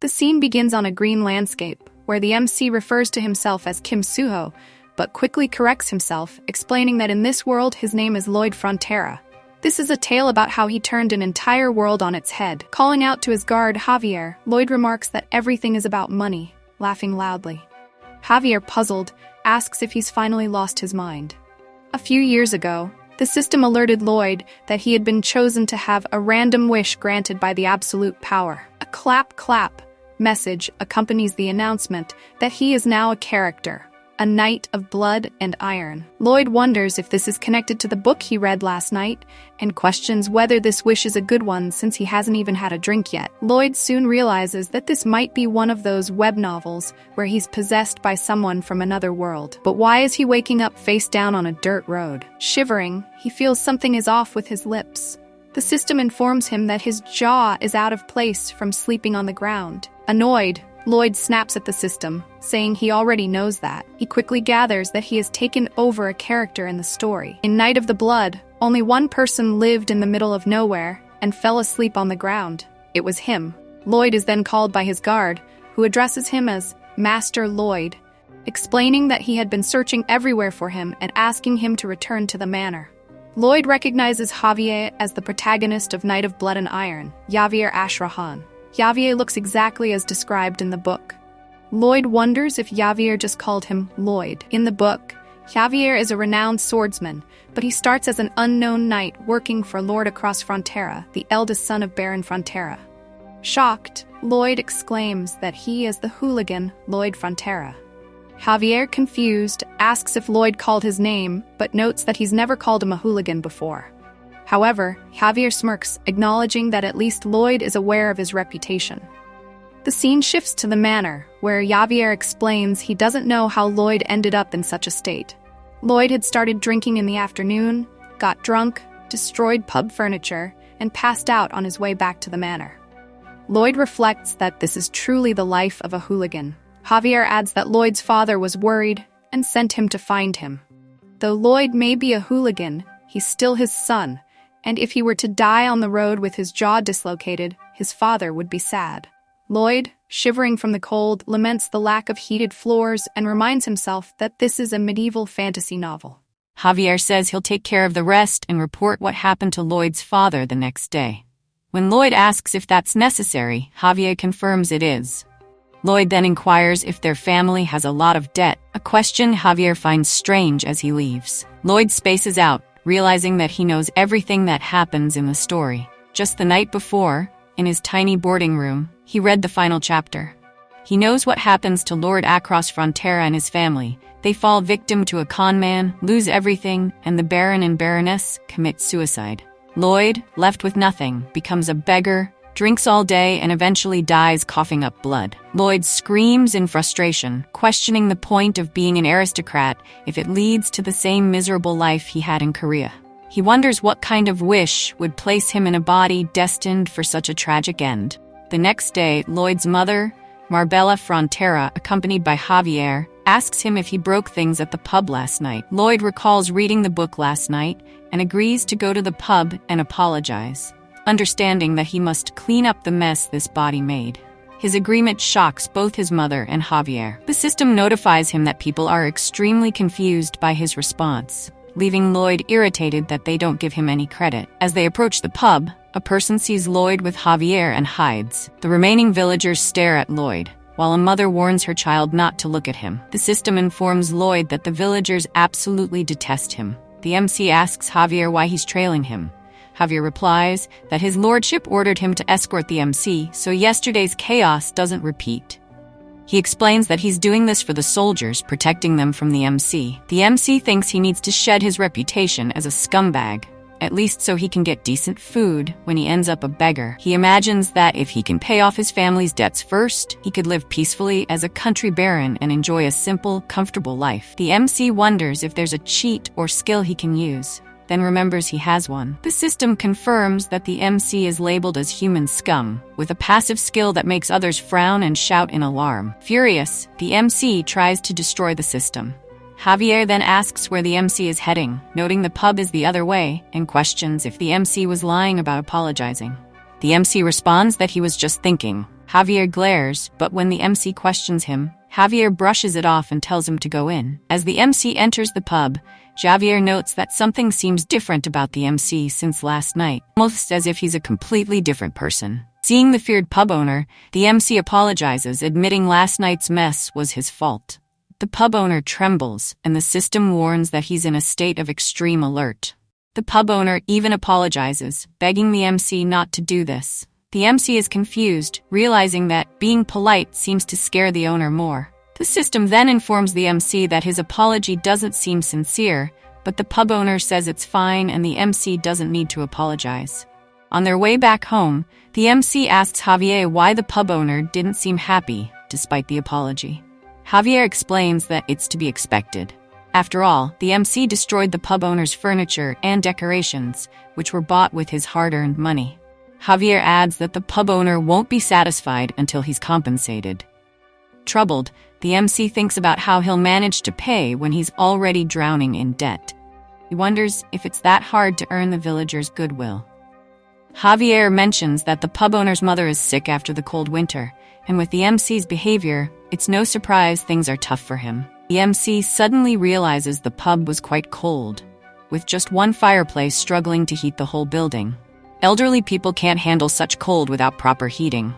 The scene begins on a green landscape, where the MC refers to himself as Kim Suho, but quickly corrects himself, explaining that in this world his name is Lloyd Frontera. This is a tale about how he turned an entire world on its head. Calling out to his guard, Javier, Lloyd remarks that everything is about money, laughing loudly. Javier, puzzled, asks if he's finally lost his mind. A few years ago, the system alerted Lloyd that he had been chosen to have a random wish granted by the absolute power. A clap clap message accompanies the announcement that he is now a character, a knight of blood and iron. Lloyd wonders if this is connected to the book he read last night, and questions whether this wish is a good one since he hasn't even had a drink yet. Lloyd soon realizes that this might be one of those web novels where he's possessed by someone from another world. But why is he waking up face down on a dirt road? Shivering, he feels something is off with his lips. The system informs him that his jaw is out of place from sleeping on the ground. Annoyed, Lloyd snaps at the system, saying he already knows that. He quickly gathers that he has taken over a character in the story. In Night of the Blood, only one person lived in the middle of nowhere and fell asleep on the ground. It was him. Lloyd is then called by his guard, who addresses him as Master Lloyd, explaining that he had been searching everywhere for him and asking him to return to the manor. Lloyd recognizes Javier as the protagonist of Night of Blood and Iron, Javier Ashrahan. Javier looks exactly as described in the book. Lloyd wonders if Javier just called him Lloyd. In the book, Javier is a renowned swordsman, but he starts as an unknown knight working for Lord across Frontera, the eldest son of Baron Frontera. Shocked, Lloyd exclaims that he is the hooligan Lloyd Frontera. Javier, confused, asks if Lloyd called his name, but notes that he's never called him a hooligan before. However, Javier smirks, acknowledging that at least Lloyd is aware of his reputation. The scene shifts to the manor, where Javier explains he doesn't know how Lloyd ended up in such a state. Lloyd had started drinking in the afternoon, got drunk, destroyed pub furniture, and passed out on his way back to the manor. Lloyd reflects that this is truly the life of a hooligan. Javier adds that Lloyd's father was worried and sent him to find him. Though Lloyd may be a hooligan, he's still his son, and if he were to die on the road with his jaw dislocated, his father would be sad. Lloyd, shivering from the cold, laments the lack of heated floors and reminds himself that this is a medieval fantasy novel. Javier says he'll take care of the rest and report what happened to Lloyd's father the next day. When Lloyd asks if that's necessary, Javier confirms it is. Lloyd then inquires if their family has a lot of debt, a question Javier finds strange as he leaves. Lloyd spaces out, realizing that he knows everything that happens in the story. Just the night before, in his tiny boarding room, he read the final chapter. He knows what happens to Lord across Frontera and his family. They fall victim to a con man, lose everything, and the Baron and Baroness commit suicide. Lloyd, left with nothing, becomes a beggar, drinks all day, and eventually dies coughing up blood. Lloyd screams in frustration, questioning the point of being an aristocrat if it leads to the same miserable life he had in Korea. He wonders what kind of wish would place him in a body destined for such a tragic end. The next day, Lloyd's mother, Marbella Frontera, accompanied by Javier, asks him if he broke things at the pub last night. Lloyd recalls reading the book last night and agrees to go to the pub and apologize, understanding that he must clean up the mess this body made. His agreement shocks both his mother and Javier. The system notifies him that people are extremely confused by his response, leaving Lloyd irritated that they don't give him any credit. As they approach the pub, a person sees Lloyd with Javier and hides. The remaining villagers stare at Lloyd, while a mother warns her child not to look at him. The system informs Lloyd that the villagers absolutely detest him. The MC asks Javier why he's trailing him. Javier replies that his lordship ordered him to escort the MC so yesterday's chaos doesn't repeat. He explains that he's doing this for the soldiers, protecting them from the MC. The MC thinks he needs to shed his reputation as a scumbag, at least so he can get decent food when he ends up a beggar. He imagines that if he can pay off his family's debts first, he could live peacefully as a country baron and enjoy a simple, comfortable life. The MC wonders if there's a cheat or skill he can use, then remembers he has one. The system confirms that the MC is labeled as human scum, with a passive skill that makes others frown and shout in alarm. Furious, the MC tries to destroy the system. Javier then asks where the MC is heading, noting the pub is the other way, and questions if the MC was lying about apologizing. The MC responds that he was just thinking. Javier glares, but when the MC questions him, Javier brushes it off and tells him to go in. As the MC enters the pub, Javier notes that something seems different about the MC since last night, almost as if he's a completely different person. Seeing the feared pub owner, the MC apologizes, admitting last night's mess was his fault. The pub owner trembles, and the system warns that he's in a state of extreme alert. The pub owner even apologizes, begging the MC not to do this. The MC is confused, realizing that being polite seems to scare the owner more. The system then informs the MC that his apology doesn't seem sincere, but the pub owner says it's fine and the MC doesn't need to apologize. On their way back home, the MC asks Javier why the pub owner didn't seem happy, despite the apology. Javier explains that it's to be expected. After all, the MC destroyed the pub owner's furniture and decorations, which were bought with his hard-earned money. Javier adds that the pub owner won't be satisfied until he's compensated. Troubled, the MC thinks about how he'll manage to pay when he's already drowning in debt. He wonders if it's that hard to earn the villagers' goodwill. Javier mentions that the pub owner's mother is sick after the cold winter, and with the MC's behavior, it's no surprise things are tough for him. The MC suddenly realizes the pub was quite cold, with just one fireplace struggling to heat the whole building. Elderly people can't handle such cold without proper heating.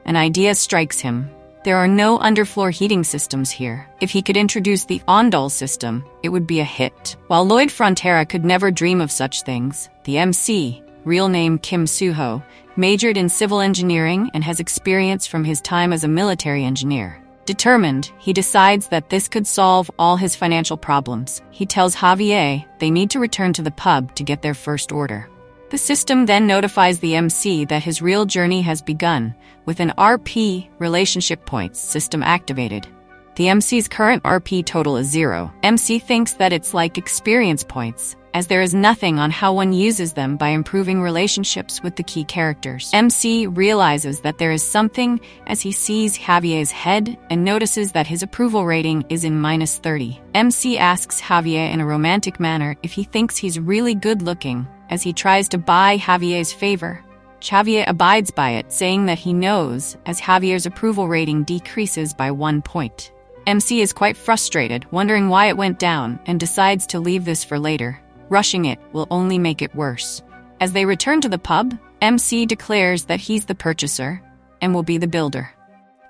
An idea strikes him. There are no underfloor heating systems here. If he could introduce the Ondol system, it would be a hit. While Lloyd Frontera could never dream of such things, the MC, real name Kim Soo-ho, majored in civil engineering and has experience from his time as a military engineer. Determined, he decides that this could solve all his financial problems. He tells Javier they need to return to the pub to get their first order. The system then notifies the MC that his real journey has begun, with an RP, relationship points, system activated. The MC's current RP total is 0. MC thinks that it's like experience points, as there is nothing on how one uses them by improving relationships with the key characters. MC realizes that there is something as he sees Javier's head and notices that his approval rating is in -30. MC asks Javier in a romantic manner if he thinks he's really good looking, as he tries to buy Javier's favor. Javier abides by it, saying that he knows, as Javier's approval rating decreases by 1 point. MC is quite frustrated, wondering why it went down, and decides to leave this for later. Rushing it will only make it worse. As they return to the pub, MC declares that he's the purchaser and will be the builder.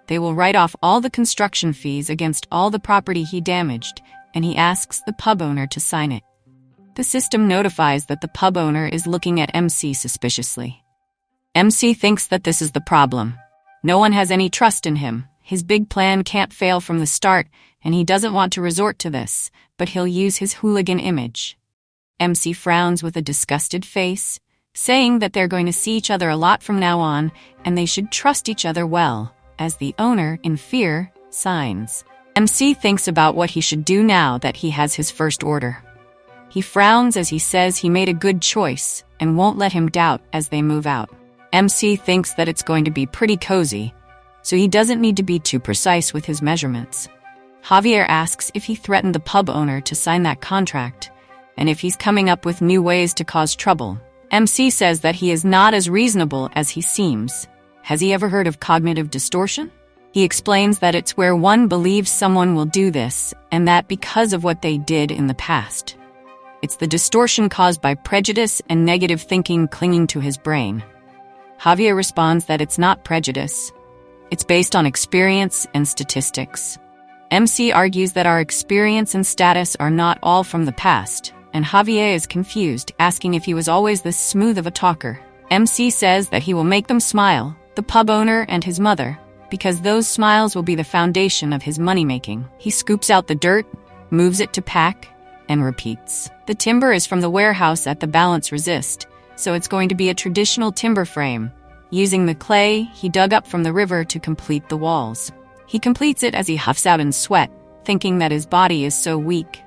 They will write off all the construction fees against all the property he damaged, and he asks the pub owner to sign it. The system notifies that the pub owner is looking at MC suspiciously. MC thinks that this is the problem. No one has any trust in him. His big plan can't fail from the start, and he doesn't want to resort to this, but he'll use his hooligan image. MC frowns with a disgusted face, saying that they're going to see each other a lot from now on, and they should trust each other well, as the owner, in fear, signs. MC thinks about what he should do now that he has his first order. He frowns as he says he made a good choice, and won't let him doubt as they move out. MC thinks that it's going to be pretty cozy, so he doesn't need to be too precise with his measurements. Javier asks if he threatened the pub owner to sign that contract, and if he's coming up with new ways to cause trouble. MC says that he is not as reasonable as he seems. Has he ever heard of cognitive distortion? He explains that it's where one believes someone will do this, and that because of what they did in the past. It's the distortion caused by prejudice and negative thinking clinging to his brain. Javier responds that it's not prejudice. It's based on experience and statistics. MC argues that our experience and status are not all from the past, and Javier is confused, asking if he was always this smooth of a talker. MC says that he will make them smile, the pub owner and his mother, because those smiles will be the foundation of his money-making. He scoops out the dirt, moves it to pack, and repeats. The timber is from the warehouse at the Balance Resist, so it's going to be a traditional timber frame, using the clay he dug up from the river to complete the walls. He completes it as he huffs out in sweat, thinking that his body is so weak.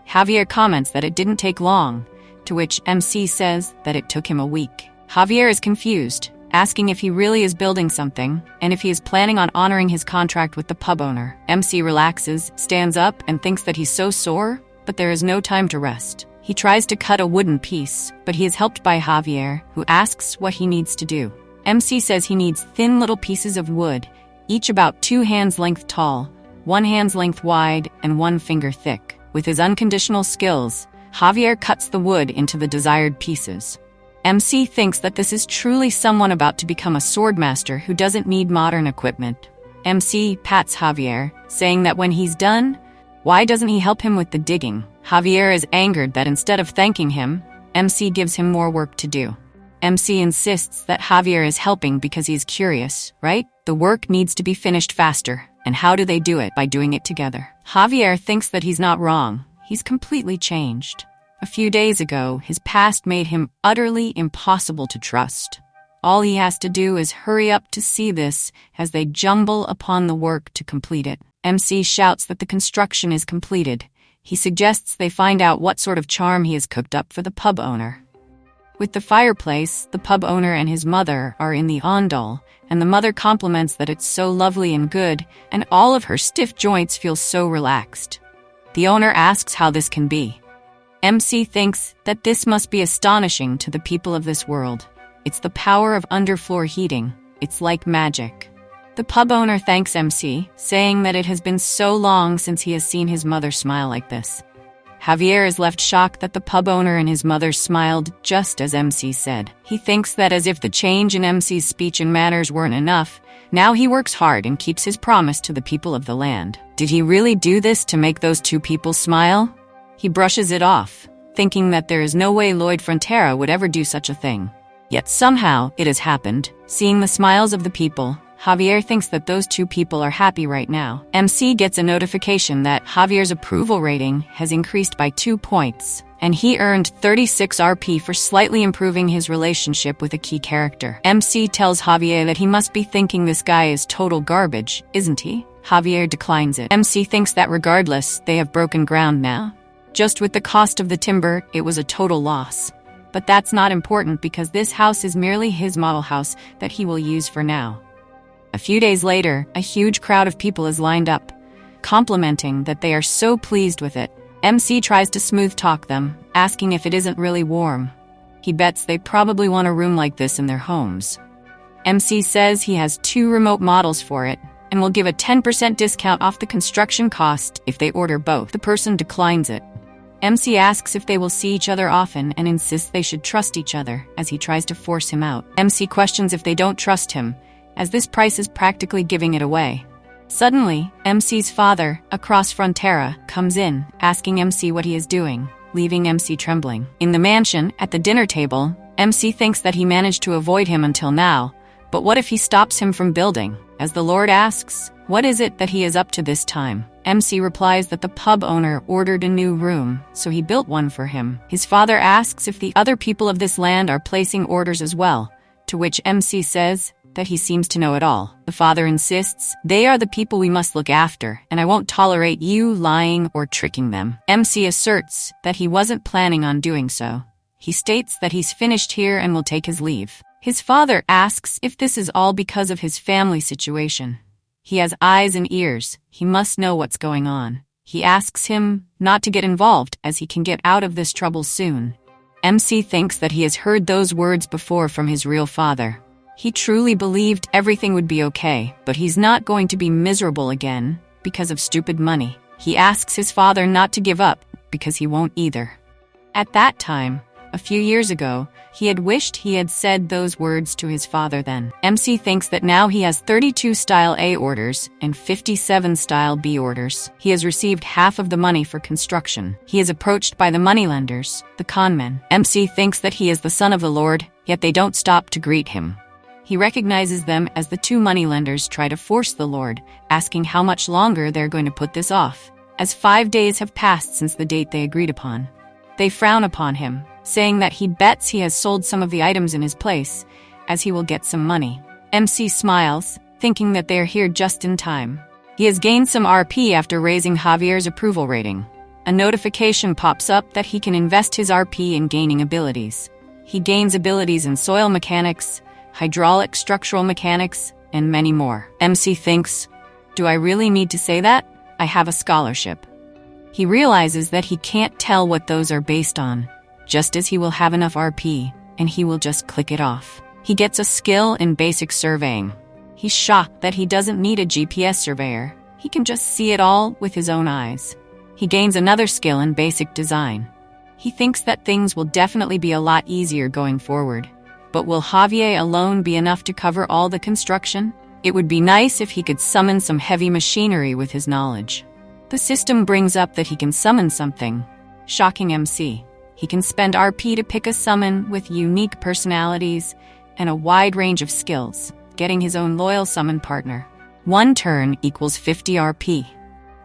Javier comments that it didn't take long, to which MC says that it took him a week. Javier is confused, asking if he really is building something, and if he is planning on honoring his contract with the pub owner. MC relaxes, stands up, and thinks that he's so sore, but there is no time to rest. He tries to cut a wooden piece, but he is helped by Javier, who asks what he needs to do. MC says he needs thin little pieces of wood, each about 2 hands length tall, 1 hand's length wide, and 1 finger thick. With his unconditional skills, Javier cuts the wood into the desired pieces. MC thinks that this is truly someone about to become a swordmaster who doesn't need modern equipment. MC pats Javier, saying that when he's done, why doesn't he help him with the digging? Javier is angered that instead of thanking him, MC gives him more work to do. MC insists that Javier is helping because he's curious, right? The work needs to be finished faster. And how do they do it? By doing it together. Javier thinks that he's not wrong. He's completely changed. A few days ago, his past made him utterly impossible to trust. All he has to do is hurry up to see this as they jumble upon the work to complete it. MC shouts that the construction is completed. He suggests they find out what sort of charm he has cooked up for the pub owner. With the fireplace, the pub owner and his mother are in the ondol, and the mother compliments that it's so lovely and good, and all of her stiff joints feel so relaxed. The owner asks how this can be. MC thinks that this must be astonishing to the people of this world. It's the power of underfloor heating. It's like magic. The pub owner thanks MC, saying that it has been so long since he has seen his mother smile like this. Javier is left shocked that the pub owner and his mother smiled just as MC said. He thinks that as if the change in MC's speech and manners weren't enough, now he works hard and keeps his promise to the people of the land. Did he really do this to make those 2 people smile? He brushes it off, thinking that there is no way Lloyd Frontera would ever do such a thing. Yet somehow it has happened. Seeing the smiles of the people, Javier thinks that those 2 people are happy right now. MC gets a notification that Javier's approval rating has increased by 2 points, and he earned 36 RP for slightly improving his relationship with a key character. MC tells Javier that he must be thinking this guy is total garbage, isn't he? Javier declines it. MC thinks that regardless, they have broken ground now. Just with the cost of the timber, it was a total loss. But that's not important because this house is merely his model house that he will use for now. A few days later, a huge crowd of people is lined up, complimenting that they are so pleased with it. MC tries to smooth talk them, asking if it isn't really warm. He bets they probably want a room like this in their homes. MC says he has 2 remote models for it, and will give a 10% discount off the construction cost if they order both. The person declines it. MC asks if they will see each other often and insists they should trust each other as he tries to force him out. MC questions if they don't trust him, as this price is practically giving it away. Suddenly, MC's father, across Frontera, comes in, asking MC what he is doing, leaving MC trembling. In the mansion, at the dinner table, MC thinks that he managed to avoid him until now, but what if he stops him from building? As the Lord asks, what is it that he is up to this time? MC replies that the pub owner ordered a new room, so he built one for him. His father asks if the other people of this land are placing orders as well, to which MC says that he seems to know it all. The father insists, they are the people we must look after, and I won't tolerate you lying or tricking them. MC asserts that he wasn't planning on doing so. He states that he's finished here and will take his leave. His father asks if this is all because of his family situation. He has eyes and ears. He must know what's going on. He asks him not to get involved as he can get out of this trouble soon. MC thinks that he has heard those words before from his real father. He truly believed everything would be okay, but he's not going to be miserable again because of stupid money. He asks his father not to give up because he won't either. At that time, a few years ago, he had wished he had said those words to his father then. MC thinks that now he has 32 Style A orders and 57 Style B orders. He has received half of the money for construction. He is approached by the moneylenders, the conmen. MC thinks that he is the son of the Lord, yet they don't stop to greet him. He recognizes them as the 2 moneylenders try to force the Lord, asking how much longer they're going to put this off, as 5 days have passed since the date they agreed upon. They frown upon him, saying that he bets he has sold some of the items in his place, as he will get some money. MC smiles, thinking that they are here just in time. He has gained some RP after raising Javier's approval rating. A notification pops up that he can invest his RP in gaining abilities. He gains abilities in soil mechanics, hydraulic structural mechanics, and many more. MC thinks, do I really need to say that? I have a scholarship. He realizes that he can't tell what those are based on, just as he will have enough RP, and he will just click it off. He gets a skill in basic surveying. He's shocked that he doesn't need a GPS surveyor. He can just see it all with his own eyes. He gains another skill in basic design. He thinks that things will definitely be a lot easier going forward. But will Javier alone be enough to cover all the construction? It would be nice if he could summon some heavy machinery with his knowledge. The system brings up that he can summon something. Shocking MC. He can spend RP to pick a summon with unique personalities and a wide range of skills, getting his own loyal summon partner. 1 turn equals 50 RP.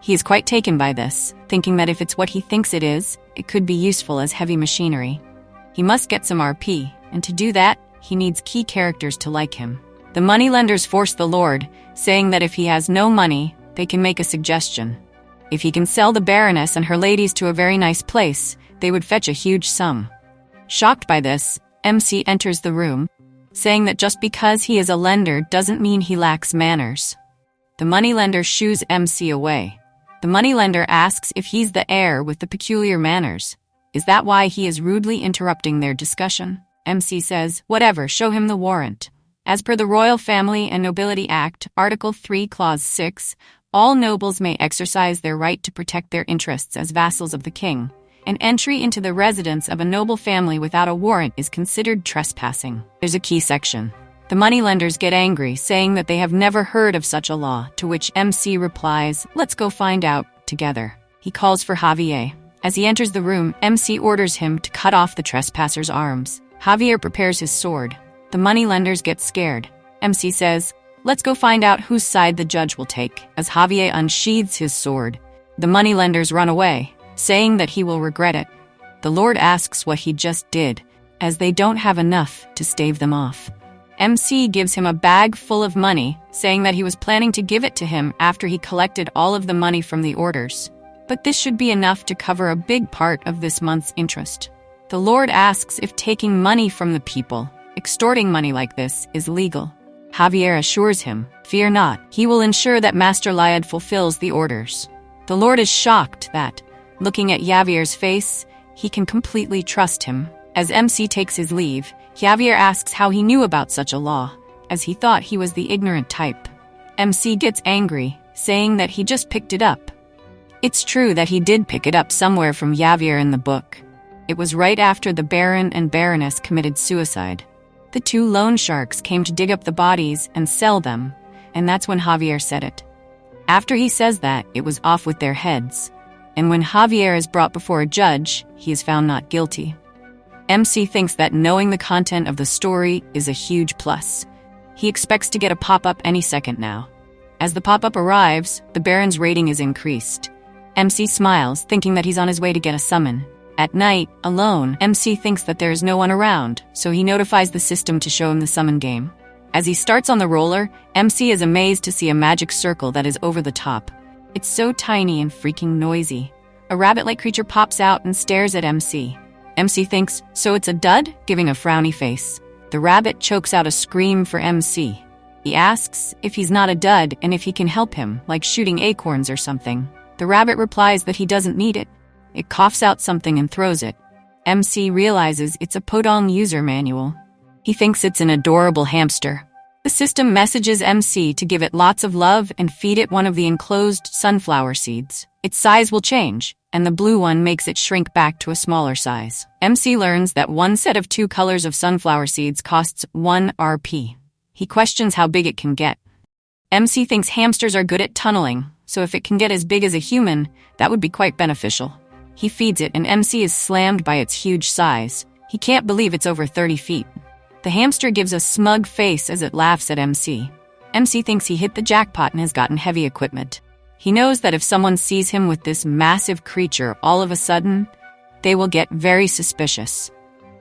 He is quite taken by this, thinking that if it's what he thinks it is, it could be useful as heavy machinery. He must get some RP, and to do that, he needs key characters to like him. The moneylenders force the Lord, saying that if he has no money, they can make a suggestion. If he can sell the Baroness and her ladies to a very nice place, they would fetch a huge sum. Shocked by this, MC enters the room, saying that just because he is a lender doesn't mean he lacks manners. The moneylender shoos MC away. The moneylender asks if he's the heir with the peculiar manners. Is that why he is rudely interrupting their discussion? MC says, whatever, show him the warrant. As per the Royal Family and Nobility Act, Article 3, Clause 6, all nobles may exercise their right to protect their interests as vassals of the king. An entry into the residence of a noble family without a warrant is considered trespassing. There's a key section. The moneylenders get angry, saying that they have never heard of such a law, to which MC replies, let's go find out together. He calls for Javier. As he enters the room, MC orders him to cut off the trespasser's arms. Javier prepares his sword. The moneylenders get scared. MC says, let's go find out whose side the judge will take. As Javier unsheathes his sword, the moneylenders run away, saying that he will regret it. The Lord asks what he just did, as they don't have enough to stave them off. MC gives him a bag full of money, saying that he was planning to give it to him after he collected all of the money from the orders. But this should be enough to cover a big part of this month's interest. The Lord asks if taking money from the people, extorting money like this, is legal. Javier assures him, fear not, he will ensure that Master Lyad fulfills the orders. The Lord is shocked that, looking at Javier's face, he can completely trust him. As MC takes his leave, Javier asks how he knew about such a law, as he thought he was the ignorant type. MC gets angry, saying that he just picked it up. It's true that he did pick it up somewhere from Javier in the book. It was right after the Baron and Baroness committed suicide. The 2 loan sharks came to dig up the bodies and sell them, and that's when Javier said it. After he says that, it was off with their heads, and when Javier is brought before a judge, he is found not guilty. MC thinks that knowing the content of the story is a huge plus. He expects to get a pop-up any second now. As the pop-up arrives, the Baron's rating is increased. MC smiles, thinking that he's on his way to get a summon. At night, alone, MC thinks that there is no one around, so he notifies the system to show him the summon game. As he starts on the roller, MC is amazed to see a magic circle that is over the top. It's so tiny and freaking noisy. A rabbit-like creature pops out and stares at MC. MC thinks, so it's a dud? Giving a frowny face. The rabbit chokes out a scream for MC. He asks if he's not a dud and if he can help him, like shooting acorns or something. The rabbit replies that he doesn't need it. It coughs out something and throws it. MC realizes it's a Podong user manual. He thinks it's an adorable hamster. The system messages MC to give it lots of love and feed it one of the enclosed sunflower seeds. Its size will change, and the blue one makes it shrink back to a smaller size. MC learns that one set of 2 colors of sunflower seeds costs 1 RP. He questions how big it can get. MC thinks hamsters are good at tunneling, so if it can get as big as a human, that would be quite beneficial. He feeds it and MC is slammed by its huge size. He can't believe it's over 30 feet. The hamster gives a smug face as it laughs at MC. MC thinks he hit the jackpot and has gotten heavy equipment. He knows that if someone sees him with this massive creature all of a sudden, they will get very suspicious.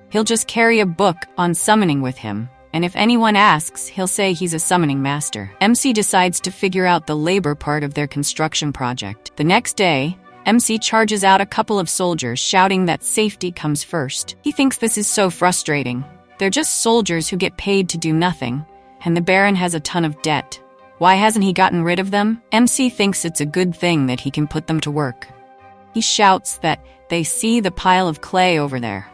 He'll just carry a book on summoning with him, and if anyone asks, he'll say he's a summoning master. MC decides to figure out the labor part of their construction project. The next day, MC charges out a couple of soldiers, shouting that safety comes first. He thinks this is so frustrating. They're just soldiers who get paid to do nothing, and the Baron has a ton of debt. Why hasn't he gotten rid of them? MC thinks it's a good thing that he can put them to work. He shouts that they see the pile of clay over there.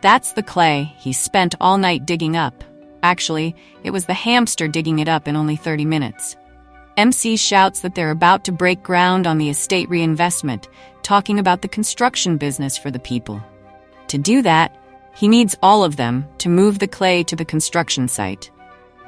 That's the clay he spent all night digging up. Actually, it was the hamster digging it up in only 30 minutes. MC shouts that they're about to break ground on the estate reinvestment, talking about the construction business for the people. To do that, he needs all of them to move the clay to the construction site.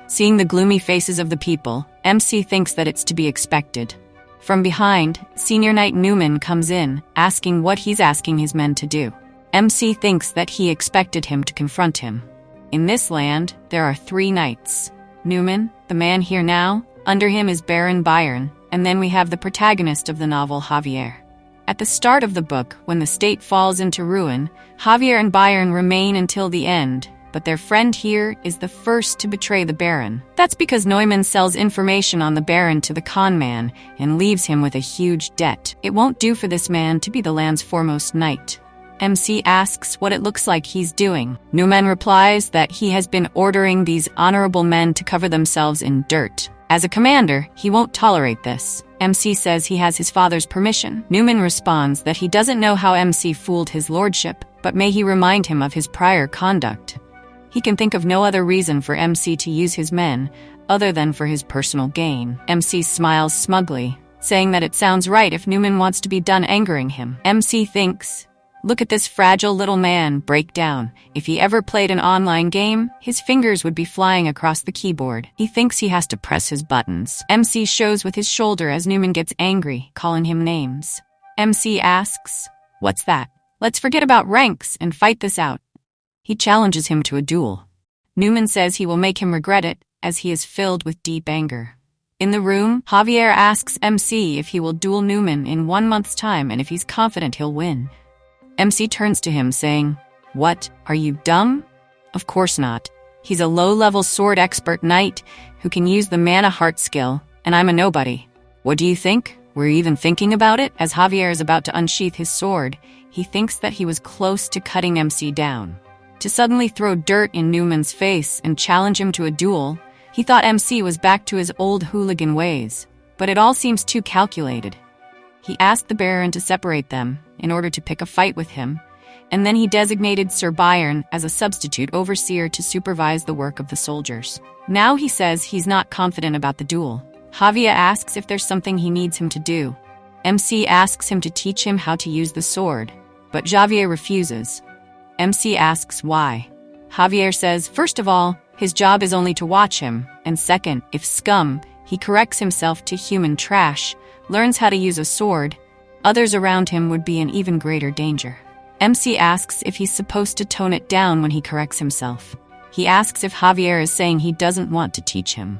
Seeing the gloomy faces of the people, MC thinks that it's to be expected. From behind, Senior Knight Newman comes in, asking what he's asking his men to do. MC thinks that he expected him to confront him. In this land, there are 3 knights. Newman, the man here now, under him is Baron Byron, and then we have the protagonist of the novel, Javier. At the start of the book, when the state falls into ruin, Javier and Byron remain until the end, but their friend here is the first to betray the Baron. That's because Neumann sells information on the Baron to the con man and leaves him with a huge debt. It won't do for this man to be the land's foremost knight. MC asks what it looks like he's doing. Newman replies that he has been ordering these honorable men to cover themselves in dirt. As a commander, he won't tolerate this. MC says he has his father's permission. Newman responds that he doesn't know how MC fooled his lordship, but may he remind him of his prior conduct. He can think of no other reason for MC to use his men, other than for his personal gain. MC smiles smugly, saying that it sounds right if Newman wants to be done angering him. MC thinks, look at this fragile little man break down. If he ever played an online game, his fingers would be flying across the keyboard. He thinks he has to press his buttons. MC shows with his shoulder as Newman gets angry, calling him names. MC asks, what's that? Let's forget about ranks and fight this out. He challenges him to a duel. Newman says he will make him regret it, as he is filled with deep anger. In the room, Javier asks MC if he will duel Newman in 1 month's time and if he's confident he'll win. MC turns to him saying, what, are you dumb? Of course not. He's a low-level sword expert knight who can use the mana heart skill, and I'm a nobody. What do you think? Were you even thinking about it? As Javier is about to unsheath his sword, he thinks that he was close to cutting MC down. To suddenly throw dirt in Newman's face and challenge him to a duel, he thought MC was back to his old hooligan ways, but it all seems too calculated. He asked the Baron to separate them in order to pick a fight with him, and then he designated Sir Byron as a substitute overseer to supervise the work of the soldiers. Now he says he's not confident about the duel. Javier asks if there's something he needs him to do. MC asks him to teach him how to use the sword, but Javier refuses. MC asks why. Javier says, first of all, his job is only to watch him, and second, if scum, he corrects himself to human trash, learns how to use a sword, others around him would be in even greater danger. MC asks if he's supposed to tone it down when he corrects himself. He asks if Javier is saying he doesn't want to teach him.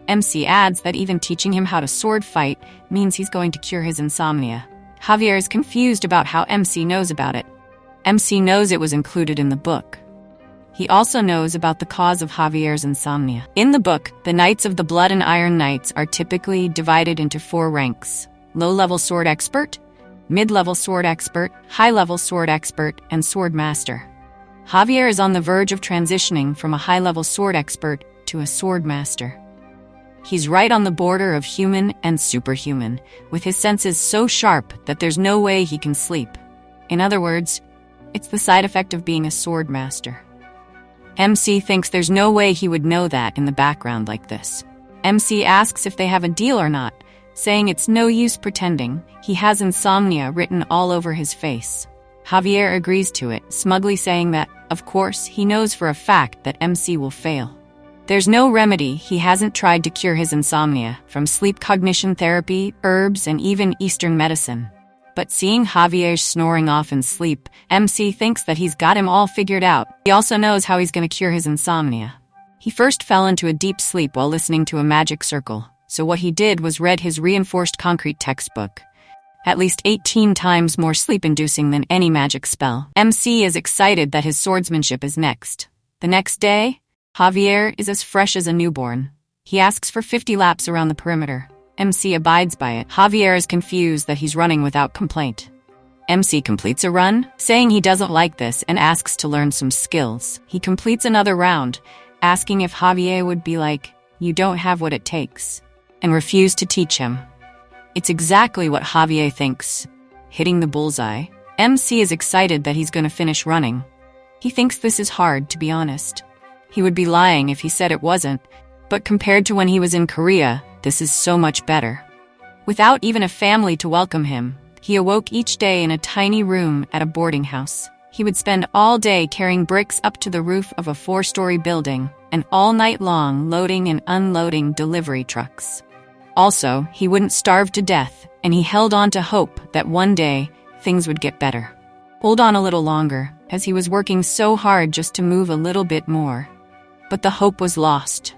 MC adds that even teaching him how to sword fight means he's going to cure his insomnia. Javier is confused about how MC knows about it. MC knows it was included in the book. He also knows about the cause of Javier's insomnia. In the book, the Knights of the Blood and Iron Knights are typically divided into 4 ranks: low-level sword expert, mid-level sword expert, high-level sword expert, and sword master. Javier is on the verge of transitioning from a high-level sword expert to a sword master. He's right on the border of human and superhuman, with his senses so sharp that there's no way he can sleep. In other words, it's the side effect of being a sword master. MC thinks there's no way he would know that in the background like this. MC asks if they have a deal or not, saying it's no use pretending. He has insomnia written all over his face. Javier agrees to it, smugly saying that, of course, he knows for a fact that MC will fail. There's no remedy he hasn't tried to cure his insomnia, from sleep cognition therapy, herbs, and even Eastern medicine. But seeing Javier snoring off in sleep, MC thinks that he's got him all figured out. He also knows how he's going to cure his insomnia. He first fell into a deep sleep while listening to a magic circle, so what he did was read his reinforced concrete textbook. At least 18 times more sleep-inducing than any magic spell. MC is excited that his swordsmanship is next. The next day, Javier is as fresh as a newborn. He asks for 50 laps around the perimeter. MC abides by it. Javier is confused that he's running without complaint. MC completes a run, saying he doesn't like this and asks to learn some skills. He completes another round, asking if Javier would be like, you don't have what it takes, and refuse to teach him. It's exactly what Javier thinks, hitting the bullseye. MC is excited that he's going to finish running. He thinks this is hard, to be honest. He would be lying if he said it wasn't, but compared to when he was in Korea, this is so much better. Without even a family to welcome him, he awoke each day in a tiny room at a boarding house. He would spend all day carrying bricks up to the roof of a 4-story building, and all night long loading and unloading delivery trucks. Also, he wouldn't starve to death, and he held on to hope that one day things would get better. Hold on a little longer, as he was working so hard just to move a little bit more. But the hope was lost.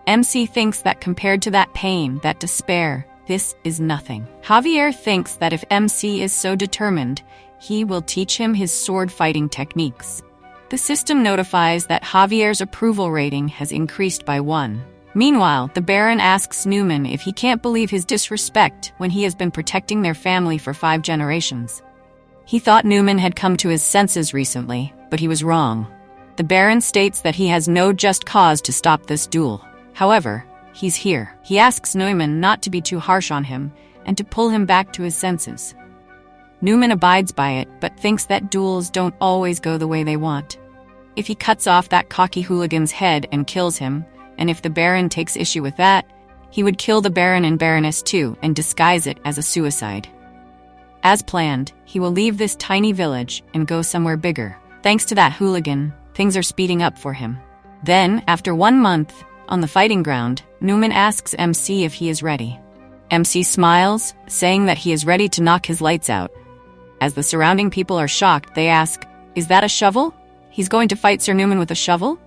MC thinks that compared to that pain, that despair, this is nothing. Javier thinks that if MC is so determined, he will teach him his sword-fighting techniques. The system notifies that Javier's approval rating has increased by 1. Meanwhile, the Baron asks Newman if he can't believe his disrespect when he has been protecting their family for 5 generations. He thought Newman had come to his senses recently, but he was wrong. The Baron states that he has no just cause to stop this duel. However, he's here. He asks Newman not to be too harsh on him and to pull him back to his senses. Newman abides by it, but thinks that duels don't always go the way they want. If he cuts off that cocky hooligan's head and kills him, and if the Baron takes issue with that, he would kill the Baron and Baroness too and disguise it as a suicide. As planned, he will leave this tiny village and go somewhere bigger. Thanks to that hooligan, things are speeding up for him. Then, after 1 month, on the fighting ground, Newman asks MC if he is ready. MC smiles, saying that he is ready to knock his lights out. As the surrounding people are shocked, they ask, "Is that a shovel? He's going to fight Sir Newman with a shovel?"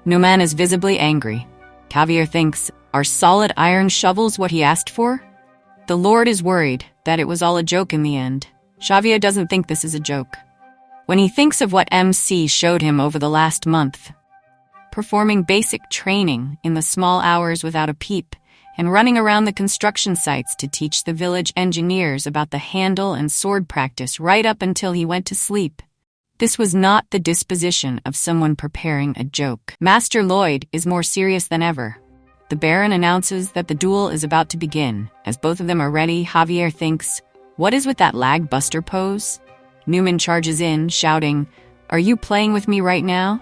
Newman is visibly angry. Javier thinks, are solid iron shovels what he asked for? The Lord is worried that it was all a joke in the end. Javier doesn't think this is a joke. When he thinks of what MC showed him over the last month, performing basic training in the small hours without a peep, and running around the construction sites to teach the village engineers about the handle and sword practice right up until he went to sleep. This was not the disposition of someone preparing a joke. Master Lloyd is more serious than ever. The Baron announces that the duel is about to begin. As both of them are ready, Javier thinks, "What is with that lag buster pose?" Newman charges in, shouting, "Are you playing with me right now?"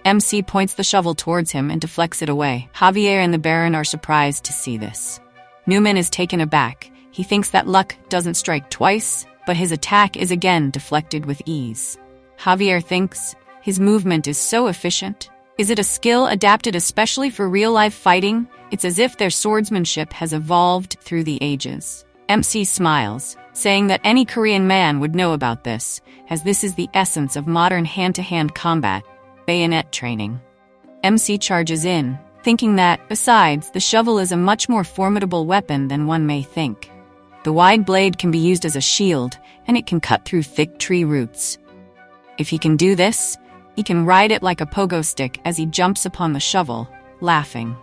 MC points the shovel towards him and deflects it away. Javier and the Baron are surprised to see this. Newman is taken aback. He thinks that luck doesn't strike twice, but his attack is again deflected with ease. Javier thinks, his movement is so efficient. Is it a skill adapted especially for real-life fighting? It's as if their swordsmanship has evolved through the ages. MC smiles, saying that any Korean man would know about this, as this is the essence of modern hand-to-hand combat, bayonet training. MC charges in, thinking that, besides, the shovel is a much more formidable weapon than one may think. The wide blade can be used as a shield, and it can cut through thick tree roots. If he can do this, he can ride it like a pogo stick as he jumps upon the shovel, laughing.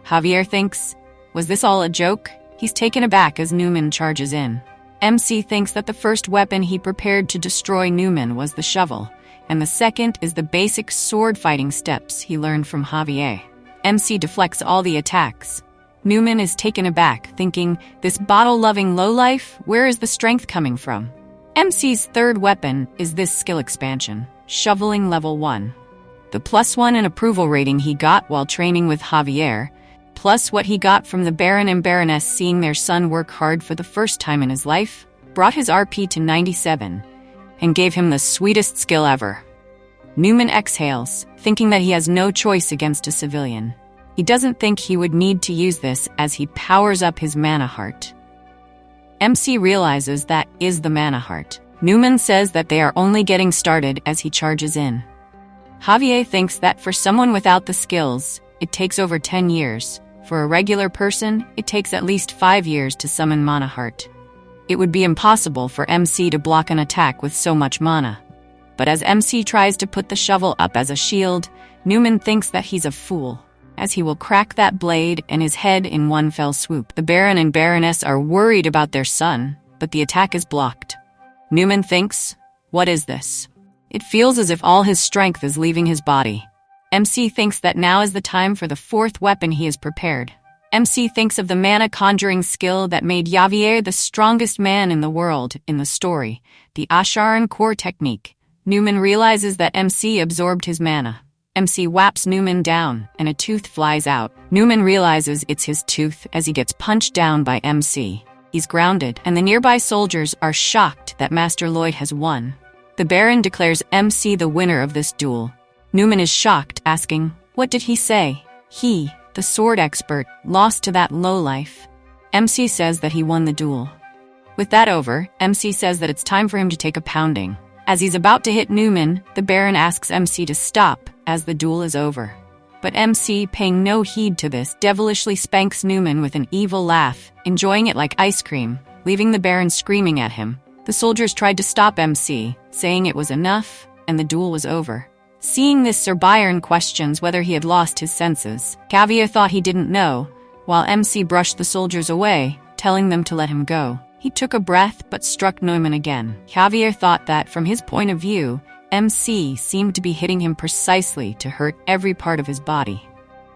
Javier thinks, was this all a joke? He's taken aback as Newman charges in. MC thinks that the first weapon he prepared to destroy Newman was the shovel, and the second is the basic sword-fighting steps he learned from Javier. MC deflects all the attacks. Newman is taken aback, thinking, this bottle-loving lowlife, where is the strength coming from? MC's third weapon is this skill expansion, shoveling level 1. The +1 in approval rating he got while training with Javier, plus what he got from the Baron and Baroness seeing their son work hard for the first time in his life, brought his RP to 97, and gave him the sweetest skill ever. Newman exhales, thinking that he has no choice against a civilian. He doesn't think he would need to use this as he powers up his mana heart. MC realizes that is the mana heart. Newman says that they are only getting started as he charges in. Javier thinks that for someone without the skills, it takes over 10 years. For a regular person, it takes at least 5 years to summon mana heart. It would be impossible for MC to block an attack with so much mana. But as MC tries to put the shovel up as a shield, Newman thinks that he's a fool, as he will crack that blade and his head in one fell swoop. The Baron and Baroness are worried about their son, but the attack is blocked. Newman thinks, what is this? It feels as if all his strength is leaving his body. MC thinks that now is the time for the fourth weapon he has prepared. MC thinks of the mana conjuring skill that made Javier the strongest man in the world in the story, the Asharan core technique. Newman realizes that MC absorbed his mana. MC whaps Newman down, and a tooth flies out. Newman realizes it's his tooth as he gets punched down by MC. He's grounded, and the nearby soldiers are shocked that Master Lloyd has won. The Baron declares MC the winner of this duel. Newman is shocked, asking, "What did he say? He, the sword expert, lost to that lowlife." MC says that he won the duel. With that over, MC says that it's time for him to take a pounding. As he's about to hit Newman, the Baron asks MC to stop, as the duel is over. But MC, paying no heed to this, devilishly spanks Newman with an evil laugh, enjoying it like ice cream, leaving the Baron screaming at him. The soldiers tried to stop MC, saying it was enough, and the duel was over. Seeing this, Sir Byron questions whether he had lost his senses. Xavier thought he didn't know, while MC brushed the soldiers away, telling them to let him go. He took a breath but struck Newman again. Xavier thought that, from his point of view, MC seemed to be hitting him precisely to hurt every part of his body.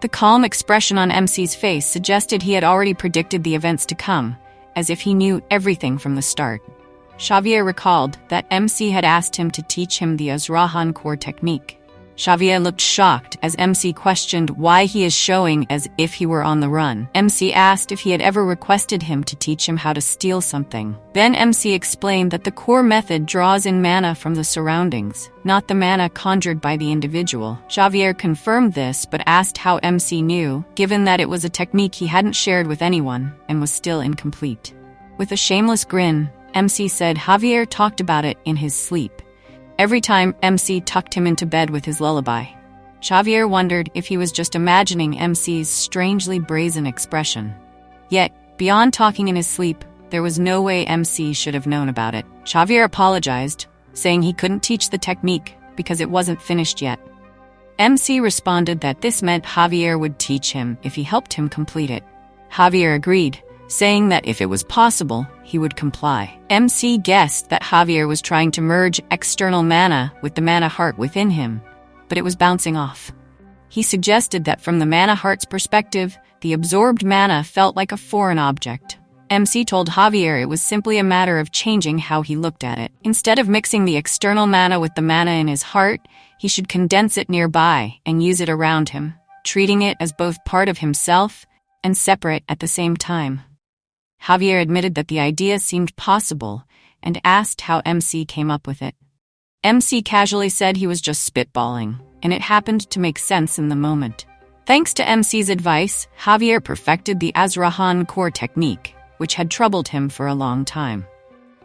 The calm expression on MC's face suggested he had already predicted the events to come, as if he knew everything from the start. Xavier recalled that MC had asked him to teach him the Azrahan core technique. Xavier looked shocked as MC questioned why he is showing as if he were on the run. MC asked if he had ever requested him to teach him how to steal something. Then MC explained that the core method draws in mana from the surroundings, not the mana conjured by the individual. Xavier confirmed this but asked how MC knew, given that it was a technique he hadn't shared with anyone and was still incomplete. With a shameless grin, MC said Xavier talked about it in his sleep. Every time MC tucked him into bed with his lullaby. Xavier wondered if he was just imagining MC's strangely brazen expression. Yet, beyond talking in his sleep, there was no way MC should have known about it. Xavier apologized, saying he couldn't teach the technique because it wasn't finished yet. MC responded that this meant Xavier would teach him if he helped him complete it. Xavier agreed, saying that if it was possible, he would comply. MC guessed that Xavier was trying to merge external mana with the mana heart within him, but it was bouncing off. He suggested that from the mana heart's perspective, the absorbed mana felt like a foreign object. MC told Xavier it was simply a matter of changing how he looked at it. Instead of mixing the external mana with the mana in his heart, he should condense it nearby and use it around him, treating it as both part of himself and separate at the same time. Xavier admitted that the idea seemed possible and asked how MC came up with it. MC casually said he was just spitballing, and it happened to make sense in the moment. Thanks to MC's advice, Xavier perfected the Azrahan core technique, which had troubled him for a long time.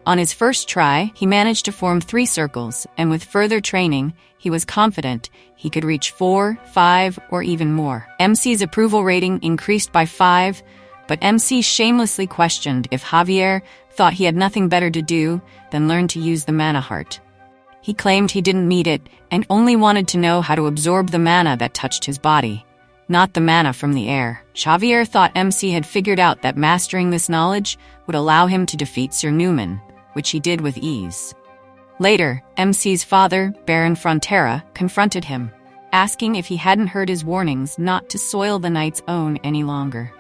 On his first try, he managed to form 3 circles, and with further training, he was confident he could reach 4, 5, or even more. MC's approval rating increased by 5, but MC shamelessly questioned if Xavier thought he had nothing better to do than learn to use the mana heart. He claimed he didn't need it and only wanted to know how to absorb the mana that touched his body, not the mana from the air. Xavier thought MC had figured out that mastering this knowledge would allow him to defeat Sir Newman, which he did with ease. Later, MC's father, Baron Frontera, confronted him, asking if he hadn't heard his warnings not to soil the knight's own any longer.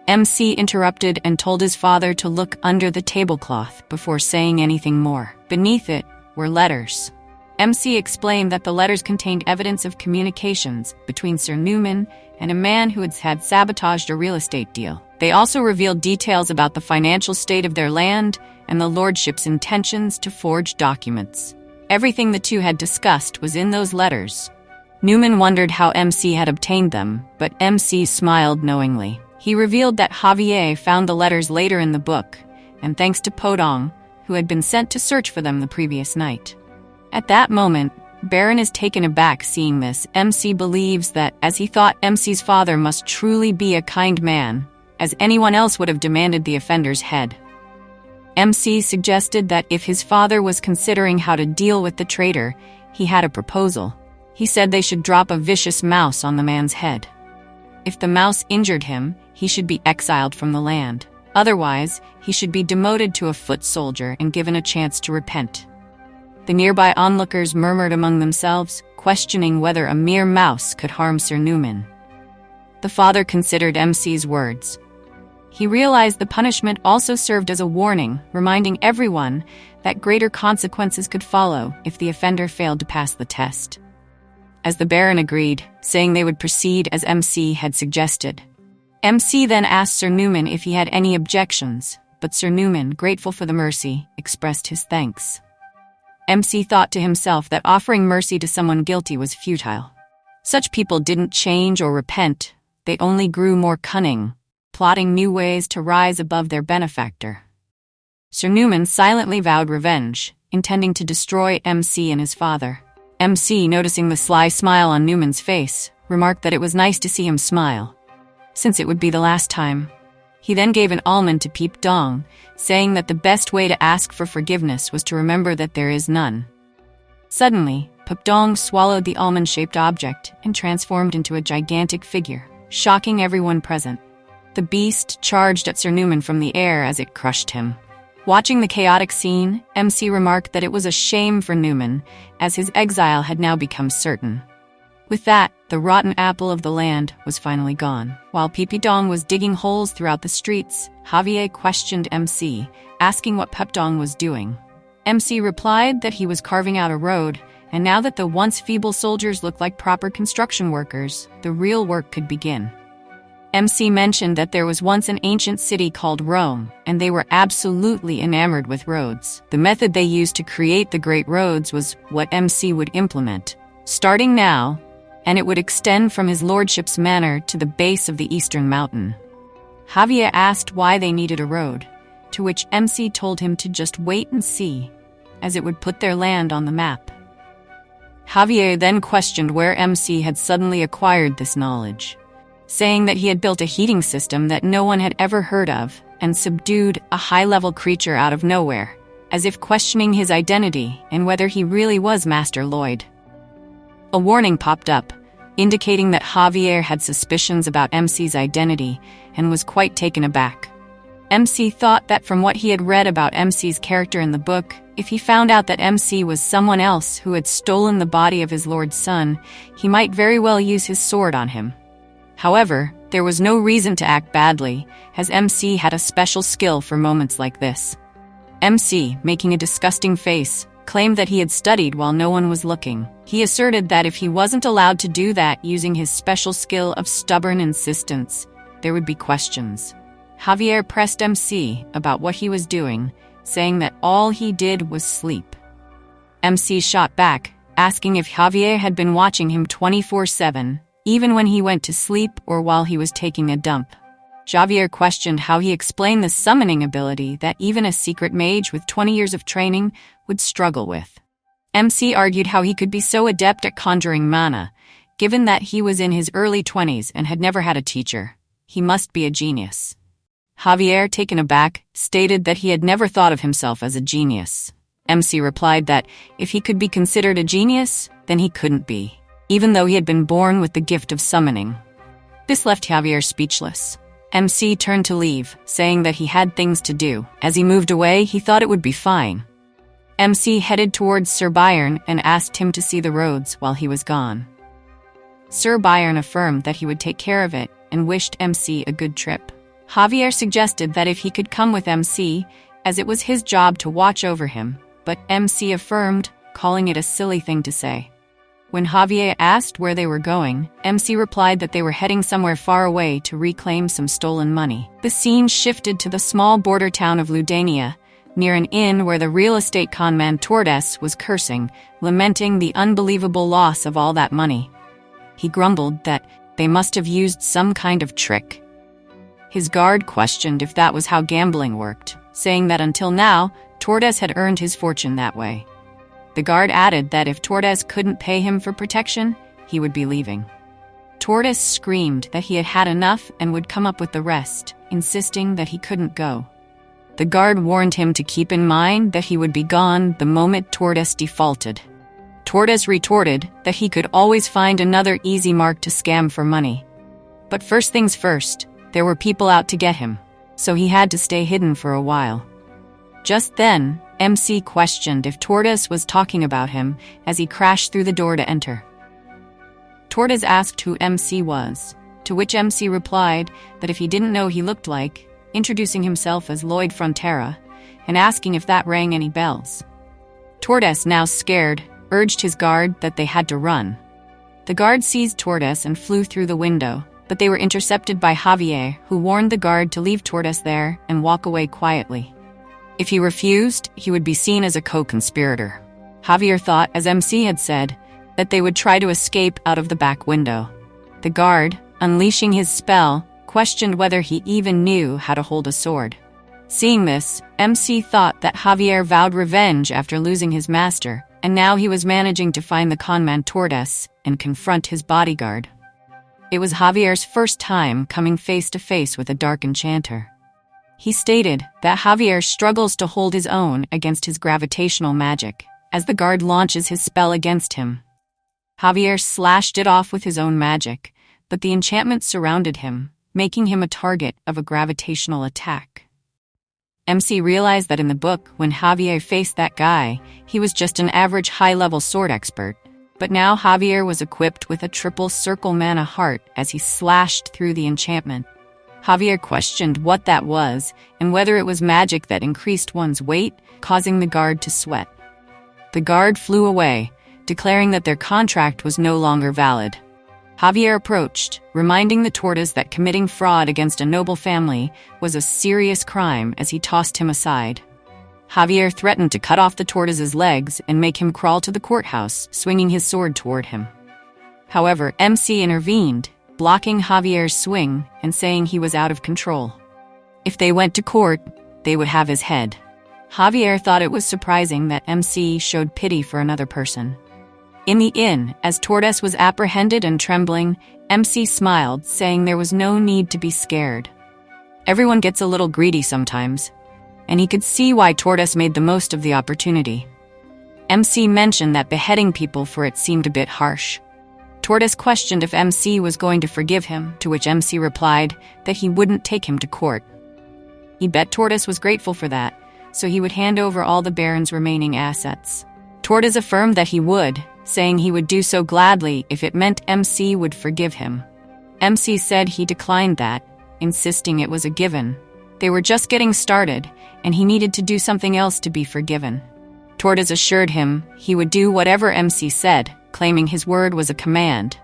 MC interrupted and told his father to look under the tablecloth before saying anything more. Beneath it were letters. MC explained that the letters contained evidence of communications between Sir Newman and a man who had sabotaged a real estate deal. They also revealed details about the financial state of their land and the lordship's intentions to forge documents. Everything the two had discussed was in those letters. Newman wondered how MC had obtained them, but MC smiled knowingly. He revealed that Xavier found the letters later in the book, and thanks to Podong, who had been sent to search for them the previous night. At that moment, Baron is taken aback seeing this. MC believes that, as he thought MC's father must truly be a kind man, as anyone else would have demanded the offender's head. MC suggested that if his father was considering how to deal with the traitor, he had a proposal. He said they should drop a vicious mouse on the man's head. If the mouse injured him, he should be exiled from the land. Otherwise, he should be demoted to a foot soldier and given a chance to repent. The nearby onlookers murmured among themselves, questioning whether a mere mouse could harm Sir Newman. The father considered MC's words. He realized the punishment also served as a warning, reminding everyone that greater consequences could follow if the offender failed to pass the test. as the Baron agreed, saying they would proceed as MC had suggested. MC then asked Sir Newman if he had any objections, but Sir Newman, grateful for the mercy, expressed his thanks. MC thought to himself that offering mercy to someone guilty was futile. Such people didn't change or repent, they only grew more cunning, plotting new ways to rise above their benefactor. Sir Newman silently vowed revenge, intending to destroy MC and his father. MC, noticing the sly smile on Newman's face, remarked that it was nice to see him smile, since it would be the last time. He then gave an almond to Peep Dong, saying that the best way to ask for forgiveness was to remember that there is none. Suddenly, Peep Dong swallowed the almond-shaped object and transformed into a gigantic figure, shocking everyone present. The beast charged at Sir Newman from the air as it crushed him. Watching the chaotic scene, MC remarked that it was a shame for Newman, as his exile had now become certain. With that, the rotten apple of the land was finally gone. While Peep Dong was digging holes throughout the streets, Javier questioned MC, asking what Peep Dong was doing. MC replied that he was carving out a road, and now that the once feeble soldiers looked like proper construction workers, the real work could begin. MC mentioned that there was once an ancient city called Rome, and they were absolutely enamored with roads. The method they used to create the great roads was what MC would implement, starting now, and it would extend from his lordship's manor to the base of the eastern mountain. Javier asked why they needed a road, to which MC told him to just wait and see, as it would put their land on the map. Javier then questioned where MC had suddenly acquired this knowledge, saying that he had built a heating system that no one had ever heard of and subdued a high-level creature out of nowhere, as if questioning his identity and whether he really was Master Lloyd. A warning popped up, indicating that Javier had suspicions about MC's identity and was quite taken aback. MC thought that from what he had read about MC's character in the book, if he found out that MC was someone else who had stolen the body of his lord's son, he might very well use his sword on him. However, there was no reason to act badly, as MC had a special skill for moments like this. MC, making a disgusting face, claimed that he had studied while no one was looking. He asserted that if he wasn't allowed to do that using his special skill of stubborn insistence, there would be questions. Javier pressed MC about what he was doing, saying that all he did was sleep. MC shot back, asking if Javier had been watching him 24/7, even when he went to sleep or while he was taking a dump. Javier questioned how he explained the summoning ability that even a secret mage with 20 years of training would struggle with. MC argued how he could be so adept at conjuring mana, given that he was in his early 20s and had never had a teacher. He must be a genius. Javier, taken aback, stated that he had never thought of himself as a genius. MC replied that if he could be considered a genius, then he couldn't be, even though he had been born with the gift of summoning. This left Javier speechless. MC turned to leave, saying that he had things to do. As he moved away, he thought it would be fine. MC headed towards Sir Byron and asked him to see the roads while he was gone. Sir Byron affirmed that he would take care of it and wished MC a good trip. Javier suggested that if he could come with MC, as it was his job to watch over him, but MC affirmed, calling it a silly thing to say. When Javier asked where they were going, MC replied that they were heading somewhere far away to reclaim some stolen money. The scene shifted to the small border town of Ludania, near an inn where the real estate conman Tordes was cursing, lamenting the unbelievable loss of all that money. He grumbled that they must have used some kind of trick. His guard questioned if that was how gambling worked, saying that until now, Tordes had earned his fortune that way. The guard added that if Tordes couldn't pay him for protection, he would be leaving. Tordes screamed that he had had enough and would come up with the rest, insisting that he couldn't go. The guard warned him to keep in mind that he would be gone the moment Tordes defaulted. Tordes retorted that he could always find another easy mark to scam for money. But first things first, there were people out to get him, so he had to stay hidden for a while. Just then, MC questioned if Tordes was talking about him as he crashed through the door to enter. Tordes asked who MC was, to which MC replied that if he didn't know he looked like, introducing himself as Lloyd Frontera, and asking if that rang any bells. Tordes, now scared, urged his guard that they had to run. The guard seized Tortoise and flew through the window, but they were intercepted by Javier, who warned the guard to leave Tortoise there and walk away quietly. If he refused, he would be seen as a co-conspirator. Javier thought, as MC had said, that they would try to escape out of the back window. The guard, unleashing his spell, questioned whether he even knew how to hold a sword. Seeing this, MC thought that Javier vowed revenge after losing his master, and now he was managing to find the conman Tortoise and confront his bodyguard. It was Javier's first time coming face to face with a dark enchanter. He stated that Javier struggles to hold his own against his gravitational magic, as the guard launches his spell against him. Javier slashed it off with his own magic, but the enchantment surrounded him, making him a target of a gravitational attack. MC realized that in the book, when Javier faced that guy, he was just an average high-level sword expert. But now Javier was equipped with a triple circle mana heart as he slashed through the enchantment. Javier questioned what that was and whether it was magic that increased one's weight, causing the guard to sweat. The guard flew away, declaring that their contract was no longer valid. Javier approached, reminding the tortoise that committing fraud against a noble family was a serious crime as he tossed him aside. Javier threatened to cut off the tortoise's legs and make him crawl to the courthouse, swinging his sword toward him. However, MC intervened, blocking Javier's swing and saying he was out of control. If they went to court, they would have his head. Javier thought it was surprising that MC showed pity for another person. In the inn, as Tortoise was apprehended and trembling, MC smiled, saying there was no need to be scared. Everyone gets a little greedy sometimes, and he could see why Tortoise made the most of the opportunity. MC mentioned that beheading people for it seemed a bit harsh. Tortoise questioned if MC was going to forgive him, to which MC replied that he wouldn't take him to court. He bet Tortoise was grateful for that, so he would hand over all the Baron's remaining assets. Tortoise affirmed that he would, saying he would do so gladly if it meant MC would forgive him. MC said he declined that, insisting it was a given. They were just getting started, and he needed to do something else to be forgiven. Tortoise assured him he would do whatever MC said, claiming his word was a command.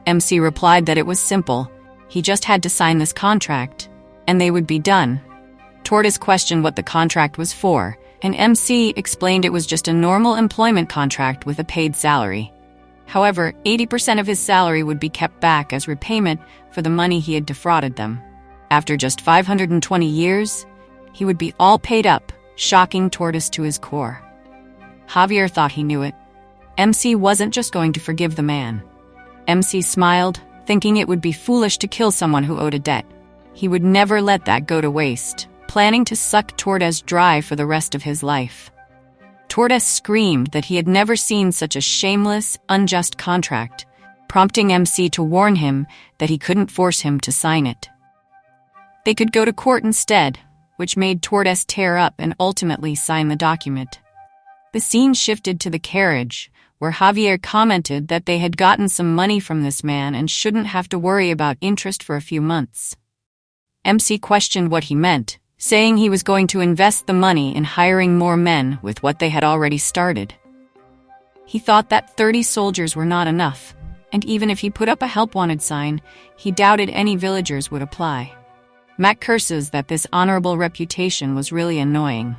MC replied that it was simple. He just had to sign this contract, and they would be done. Tortoise questioned what the contract was for, and MC explained it was just a normal employment contract with a paid salary. However, 80% of his salary would be kept back as repayment for the money he had defrauded them. After just 520 years, he would be all paid up, shocking Tortoise to his core. Javier thought he knew it. MC wasn't just going to forgive the man. MC smiled, thinking it would be foolish to kill someone who owed a debt. He would never let that go to waste, planning to suck Tortoise dry for the rest of his life. Tortoise screamed that he had never seen such a shameless, unjust contract, prompting MC to warn him that he couldn't force him to sign it. They could go to court instead, which made Tortoise tear up and ultimately sign the document. The scene shifted to the carriage, where Javier commented that they had gotten some money from this man and shouldn't have to worry about interest for a few months. MC questioned what he meant, saying he was going to invest the money in hiring more men with what they had already started. He thought that 30 soldiers were not enough, and even if he put up a help wanted sign, he doubted any villagers would apply. Mac curses that this honorable reputation was really annoying.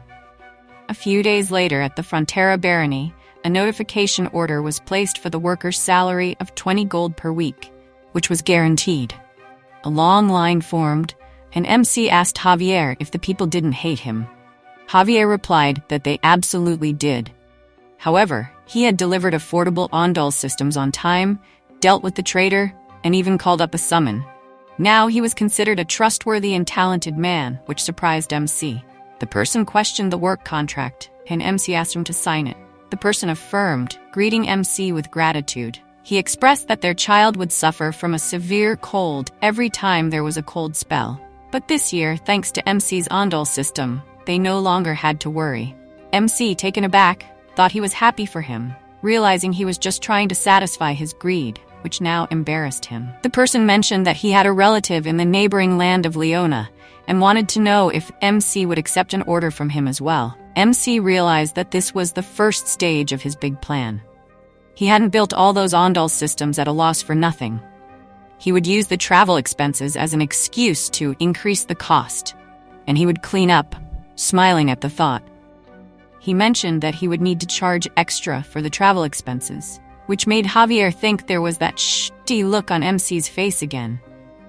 A few days later at the Frontera barony, a notification order was placed for the worker's salary of 20 gold per week, which was guaranteed. A long line formed, and MC asked Javier if the people didn't hate him. Javier replied that they absolutely did. However, he had delivered affordable Ondol systems on time, dealt with the traitor, and even called up a summon. Now he was considered a trustworthy and talented man, which surprised MC. The person questioned the work contract, and MC asked him to sign it. The person affirmed, greeting MC with gratitude. He expressed that their child would suffer from a severe cold every time there was a cold spell. But this year, thanks to MC's Ondol system, they no longer had to worry. MC, taken aback, thought he was happy for him, realizing he was just trying to satisfy his greed, which now embarrassed him. The person mentioned that he had a relative in the neighboring land of Leona, and wanted to know if MC would accept an order from him as well. MC realized that this was the first stage of his big plan. He hadn't built all those Ondal systems at a loss for nothing. He would use the travel expenses as an excuse to increase the cost, and he would clean up, smiling at the thought. He mentioned that he would need to charge extra for the travel expenses, which made Javier think there was that shitty look on MC's face again.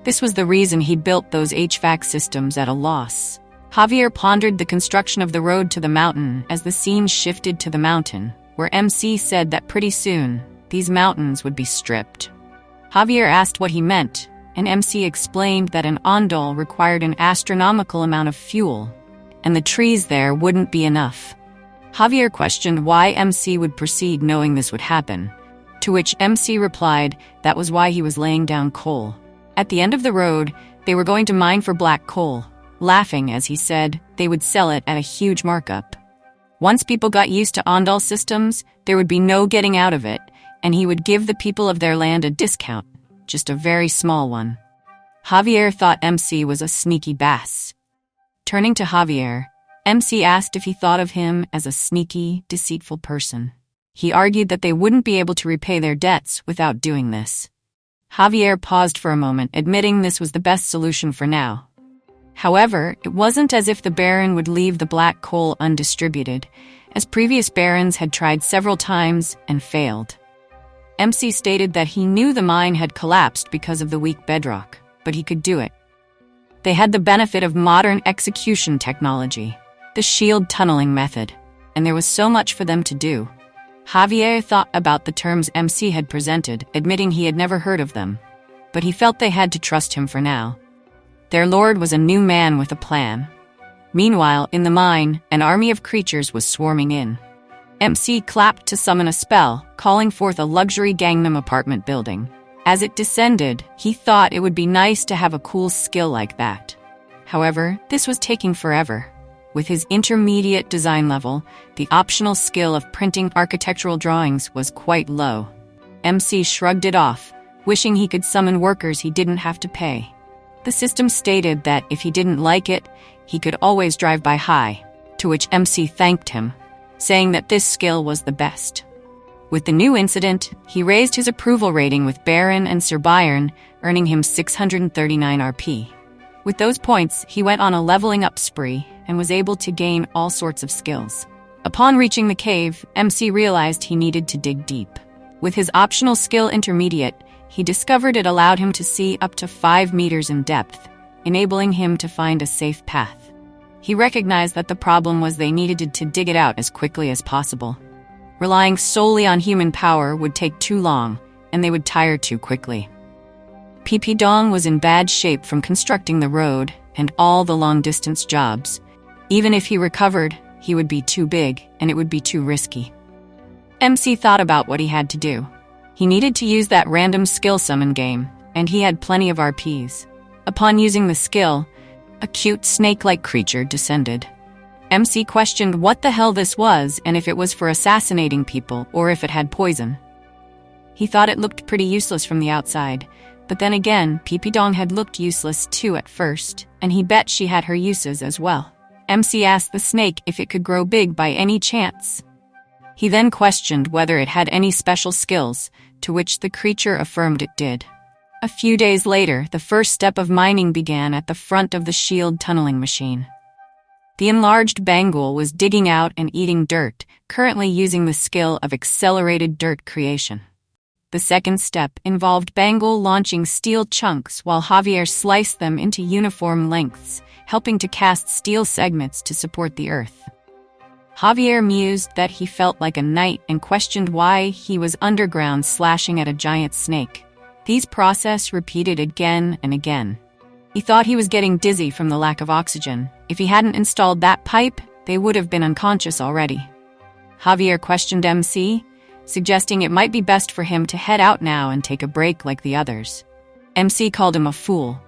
This was the reason he built those HVAC systems at a loss. Javier pondered the construction of the road to the mountain as the scene shifted to the mountain, where MC said that pretty soon, these mountains would be stripped. Javier asked what he meant, and MC explained that an Ondal required an astronomical amount of fuel, and the trees there wouldn't be enough. Javier questioned why MC would proceed knowing this would happen, to which MC replied that was why he was laying down coal. At the end of the road, they were going to mine for black coal, laughing as he said they would sell it at a huge markup. Once people got used to Ondal systems, there would be no getting out of it, and he would give the people of their land a discount, just a very small one. Javier thought MC was a sneaky bass. Turning to Javier, MC asked if he thought of him as a sneaky, deceitful person. He argued that they wouldn't be able to repay their debts without doing this. Javier paused for a moment, admitting this was the best solution for now. However, it wasn't as if the Baron would leave the black coal undistributed, as previous barons had tried several times and failed. MC stated that he knew the mine had collapsed because of the weak bedrock, but he could do it. They had the benefit of modern execution technology, the shield tunneling method, and there was so much for them to do. Javier thought about the terms MC had presented, admitting he had never heard of them, but he felt they had to trust him for now. Their lord was a new man with a plan. Meanwhile, in the mine, an army of creatures was swarming in. MC clapped to summon a spell, calling forth a luxury Gangnam apartment building. As it descended, he thought it would be nice to have a cool skill like that. However, this was taking forever. With his intermediate design level, the optional skill of printing architectural drawings was quite low. MC shrugged it off, wishing he could summon workers he didn't have to pay. The system stated that if he didn't like it, he could always drive by high, to which MC thanked him, saying that this skill was the best. With the new incident, he raised his approval rating with Baron and Sir Byron, earning him 639 RP. With those points, he went on a leveling up spree and was able to gain all sorts of skills. Upon reaching the cave, MC realized he needed to dig deep. With his optional skill intermediate, he discovered it allowed him to see up to 5 meters in depth, enabling him to find a safe path. He recognized that the problem was they needed to dig it out as quickly as possible. Relying solely on human power would take too long, and they would tire too quickly. PP Dong was in bad shape from constructing the road and all the long-distance jobs. Even if he recovered, he would be too big, and it would be too risky. MC thought about what he had to do. He needed to use that random skill summon game, and he had plenty of RPs. Upon using the skill, a cute snake-like creature descended. MC questioned what the hell this was and if it was for assassinating people or if it had poison. He thought it looked pretty useless from the outside, but then again, PP Dong had looked useless too at first, and he bet she had her uses as well. MC asked the snake if it could grow big by any chance. He then questioned whether it had any special skills, to which the creature affirmed it did. A few days later, the first step of mining began at the front of the shield tunneling machine. The enlarged Bangul was digging out and eating dirt, currently using the skill of accelerated dirt creation. The second step involved Bangul launching steel chunks while Javier sliced them into uniform lengths, helping to cast steel segments to support the earth. Javier mused that he felt like a knight and questioned why he was underground slashing at a giant snake. These processes repeated again and again. He thought he was getting dizzy from the lack of oxygen. If he hadn't installed that pipe, they would have been unconscious already. Javier questioned MC, suggesting it might be best for him to head out now and take a break like the others. MC called him a fool,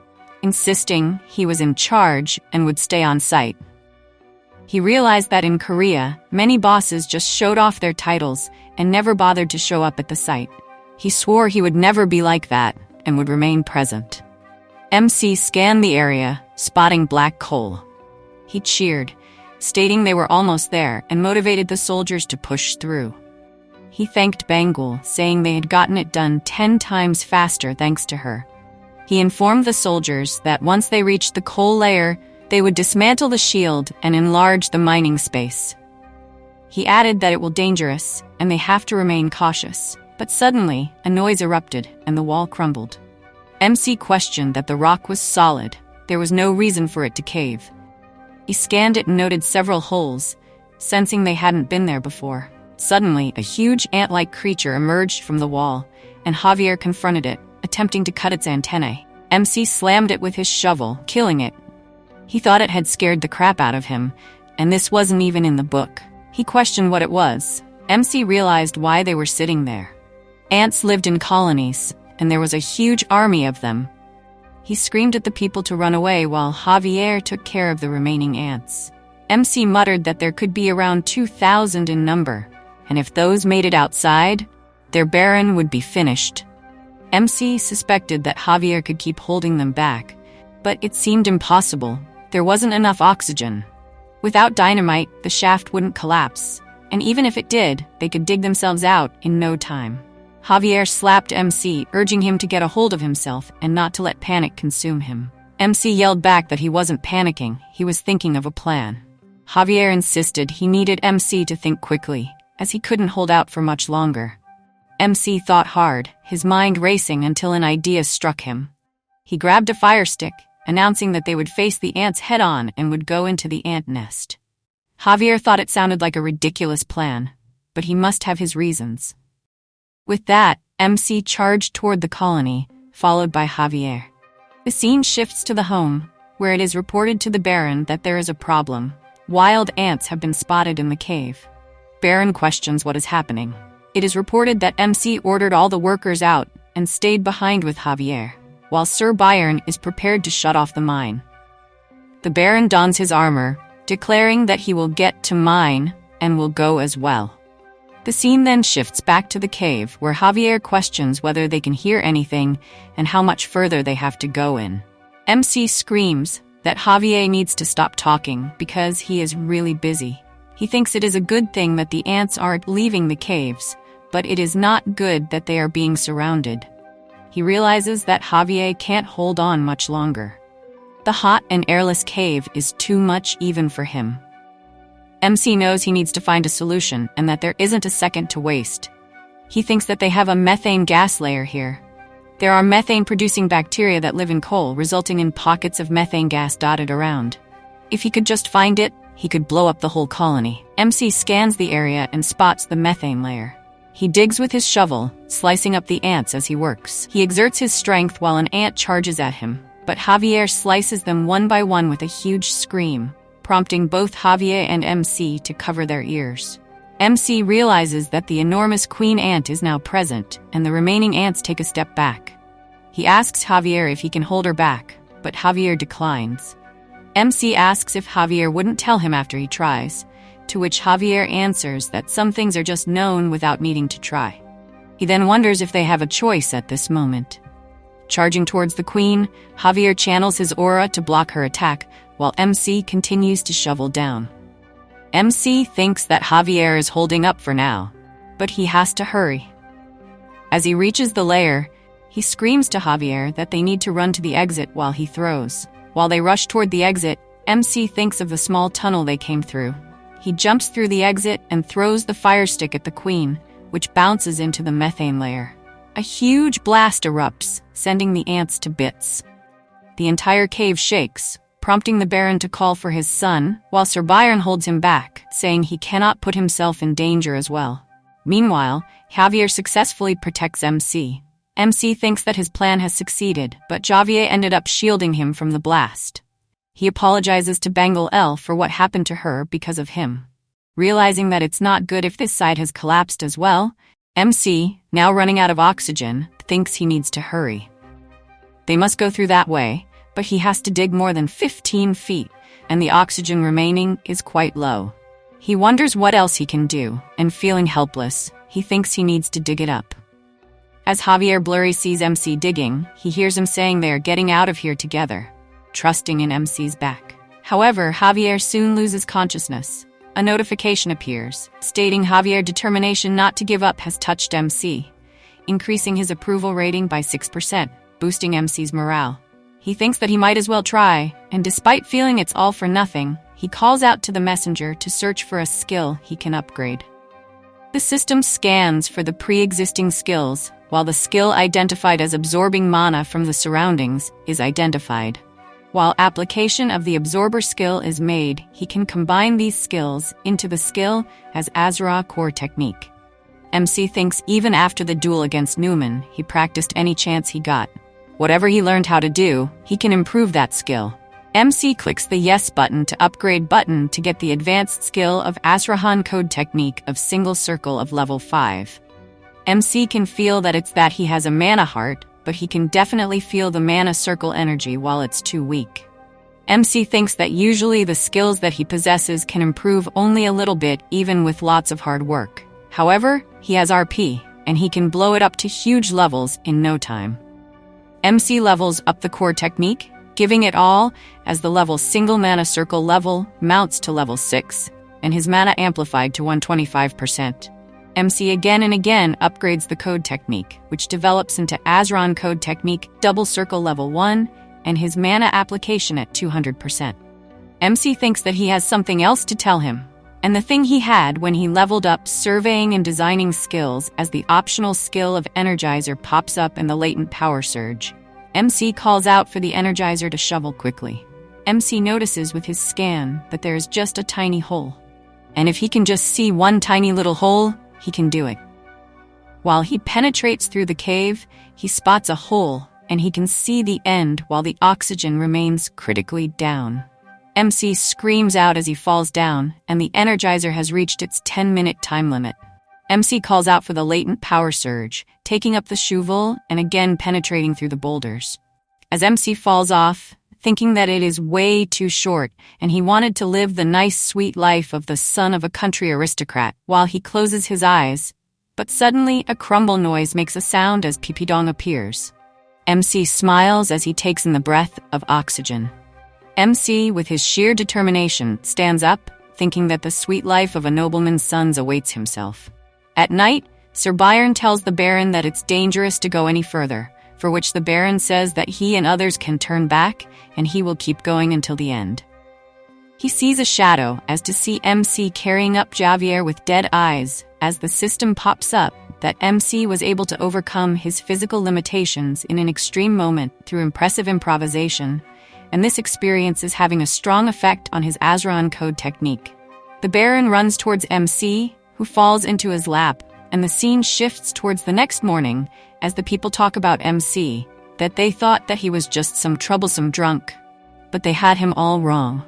insisting he was in charge and would stay on site. He realized that in Korea, many bosses just showed off their titles and never bothered to show up at the site. He swore he would never be like that and would remain present. MC scanned the area, spotting black coal. He cheered, stating they were almost there and motivated the soldiers to push through. He thanked Bangul, saying they had gotten it done 10 times faster thanks to her. He informed the soldiers that once they reached the coal layer, they would dismantle the shield and enlarge the mining space. He added that it will be dangerous, and they have to remain cautious. But suddenly, a noise erupted, and the wall crumbled. MC questioned that the rock was solid. There was no reason for it to cave. He scanned it and noted several holes, sensing they hadn't been there before. Suddenly, a huge ant-like creature emerged from the wall, and Javier confronted it, attempting to cut its antennae. MC slammed it with his shovel, killing it. He thought it had scared the crap out of him, and this wasn't even in the book. He questioned what it was. MC realized why they were sitting there. Ants lived in colonies, and there was a huge army of them. He screamed at the people to run away while Javier took care of the remaining ants. MC muttered that there could be around 2,000 in number, and if those made it outside, their baron would be finished. MC suspected that Javier could keep holding them back, but it seemed impossible. There wasn't enough oxygen. Without dynamite, the shaft wouldn't collapse, and even if it did, they could dig themselves out in no time. Javier slapped MC, urging him to get a hold of himself and not to let panic consume him. MC yelled back that he wasn't panicking, he was thinking of a plan. Javier insisted he needed MC to think quickly, as he couldn't hold out for much longer. MC thought hard, his mind racing until an idea struck him. He grabbed a fire stick, announcing that they would face the ants head-on and would go into the ant nest. Javier thought it sounded like a ridiculous plan, but he must have his reasons. With that, MC charged toward the colony, followed by Javier. The scene shifts to the home, where it is reported to the Baron that there is a problem. Wild ants have been spotted in the cave. Baron questions what is happening. It is reported that MC ordered all the workers out and stayed behind with Javier, while Sir Byron is prepared to shut off the mine. The Baron dons his armor, declaring that he will get to mine and will go as well. The scene then shifts back to the cave, where Javier questions whether they can hear anything and how much further they have to go in. MC screams that Javier needs to stop talking because he is really busy. He thinks it is a good thing that the ants aren't leaving the caves, but it is not good that they are being surrounded. He realizes that Javier can't hold on much longer. The hot and airless cave is too much even for him. MC knows he needs to find a solution and that there isn't a second to waste. He thinks that they have a methane gas layer here. There are methane-producing bacteria that live in coal, resulting in pockets of methane gas dotted around. If he could just find it, he could blow up the whole colony. MC scans the area and spots the methane layer. He digs with his shovel, slicing up the ants as he works. He exerts his strength while an ant charges at him, but Javier slices them one by one with a huge scream, prompting both Javier and MC to cover their ears. MC realizes that the enormous queen ant is now present, and the remaining ants take a step back. He asks Javier if he can hold her back, but Javier declines. MC asks if Javier wouldn't tell him after he tries, to which Javier answers that some things are just known without needing to try. He then wonders if they have a choice at this moment. Charging towards the queen, Javier channels his aura to block her attack, while MC continues to shovel down. MC thinks that Javier is holding up for now, but he has to hurry. As he reaches the lair, he screams to Javier that they need to run to the exit while he throws. While they rush toward the exit, MC thinks of the small tunnel they came through. He jumps through the exit and throws the fire stick at the queen, which bounces into the methane layer. A huge blast erupts, sending the ants to bits. The entire cave shakes, prompting the Baron to call for his son, while Sir Byron holds him back, saying he cannot put himself in danger as well. Meanwhile, Javier successfully protects MC. MC thinks that his plan has succeeded, but Javier ended up shielding him from the blast. He apologizes to Bangle L for what happened to her because of him. Realizing that it's not good if this side has collapsed as well, MC, now running out of oxygen, thinks he needs to hurry. They must go through that way, but he has to dig more than 15 feet, and the oxygen remaining is quite low. He wonders what else he can do, and feeling helpless, he thinks he needs to dig it up. As Javier Blurry sees MC digging, he hears him saying they are getting out of here together, trusting in MC's back. However, Javier soon loses consciousness. a notification appears, stating Javier's determination not to give up has touched MC, increasing his approval rating by 6%, boosting MC's morale. He thinks that he might as well try, and despite feeling it's all for nothing, he calls out to the messenger to search for a skill he can upgrade. The system scans for the pre-existing skills, while the skill identified as absorbing mana from the surroundings is identified. While application of the absorber skill is made, he can combine these skills into the skill as Azra core technique. MC thinks even after the duel against Newman, he practiced any chance he got. Whatever he learned how to do, he can improve that skill. MC clicks the Yes button to upgrade button to get the advanced skill of Azrahan code technique of single circle of level 5. MC can feel that it's that he has a mana heart, but he can definitely feel the mana circle energy while it's too weak. MC thinks that usually the skills that he possesses can improve only a little bit even with lots of hard work. However, he has RP, and he can blow it up to huge levels in no time. MC levels up the core technique, giving it all as the level single mana circle level mounts to level 6, and his mana amplified to 125%. MC again and again upgrades the code technique, which develops into Azran code technique double circle level 1, and his mana application at 200%. MC thinks that he has something else to tell him, and the thing he had when he leveled up surveying and designing skills as the optional skill of Energizer pops up in the latent power surge. MC calls out for the Energizer to shovel quickly. MC notices with his scan that there is just a tiny hole. And if he can just see one tiny little hole, he can do it. While he penetrates through the cave, he spots a hole, and he can see the end while the oxygen remains critically down. MC screams out as he falls down, and the Energizer has reached its 10-minute time limit. MC calls out for the latent power surge, taking up the shovel and again penetrating through the boulders. As MC falls off, thinking that it is way too short, and he wanted to live the nice, sweet life of the son of a country aristocrat while he closes his eyes, but suddenly a crumble noise makes a sound as Pipidong appears. MC smiles as he takes in the breath of oxygen. MC, with his sheer determination, stands up, thinking that the sweet life of a nobleman's sons awaits himself. At night, Sir Byron tells the Baron that it's dangerous to go any further, for which the Baron says that he and others can turn back, and he will keep going until the end. He sees a shadow as to see MC carrying up Javier with dead eyes as the system pops up that MC was able to overcome his physical limitations in an extreme moment through impressive improvisation, and this experience is having a strong effect on his Azran code technique. The Baron runs towards MC, who falls into his lap, and the scene shifts towards the next morning as the people talk about MC, that they thought that he was just some troublesome drunk. But they had him all wrong.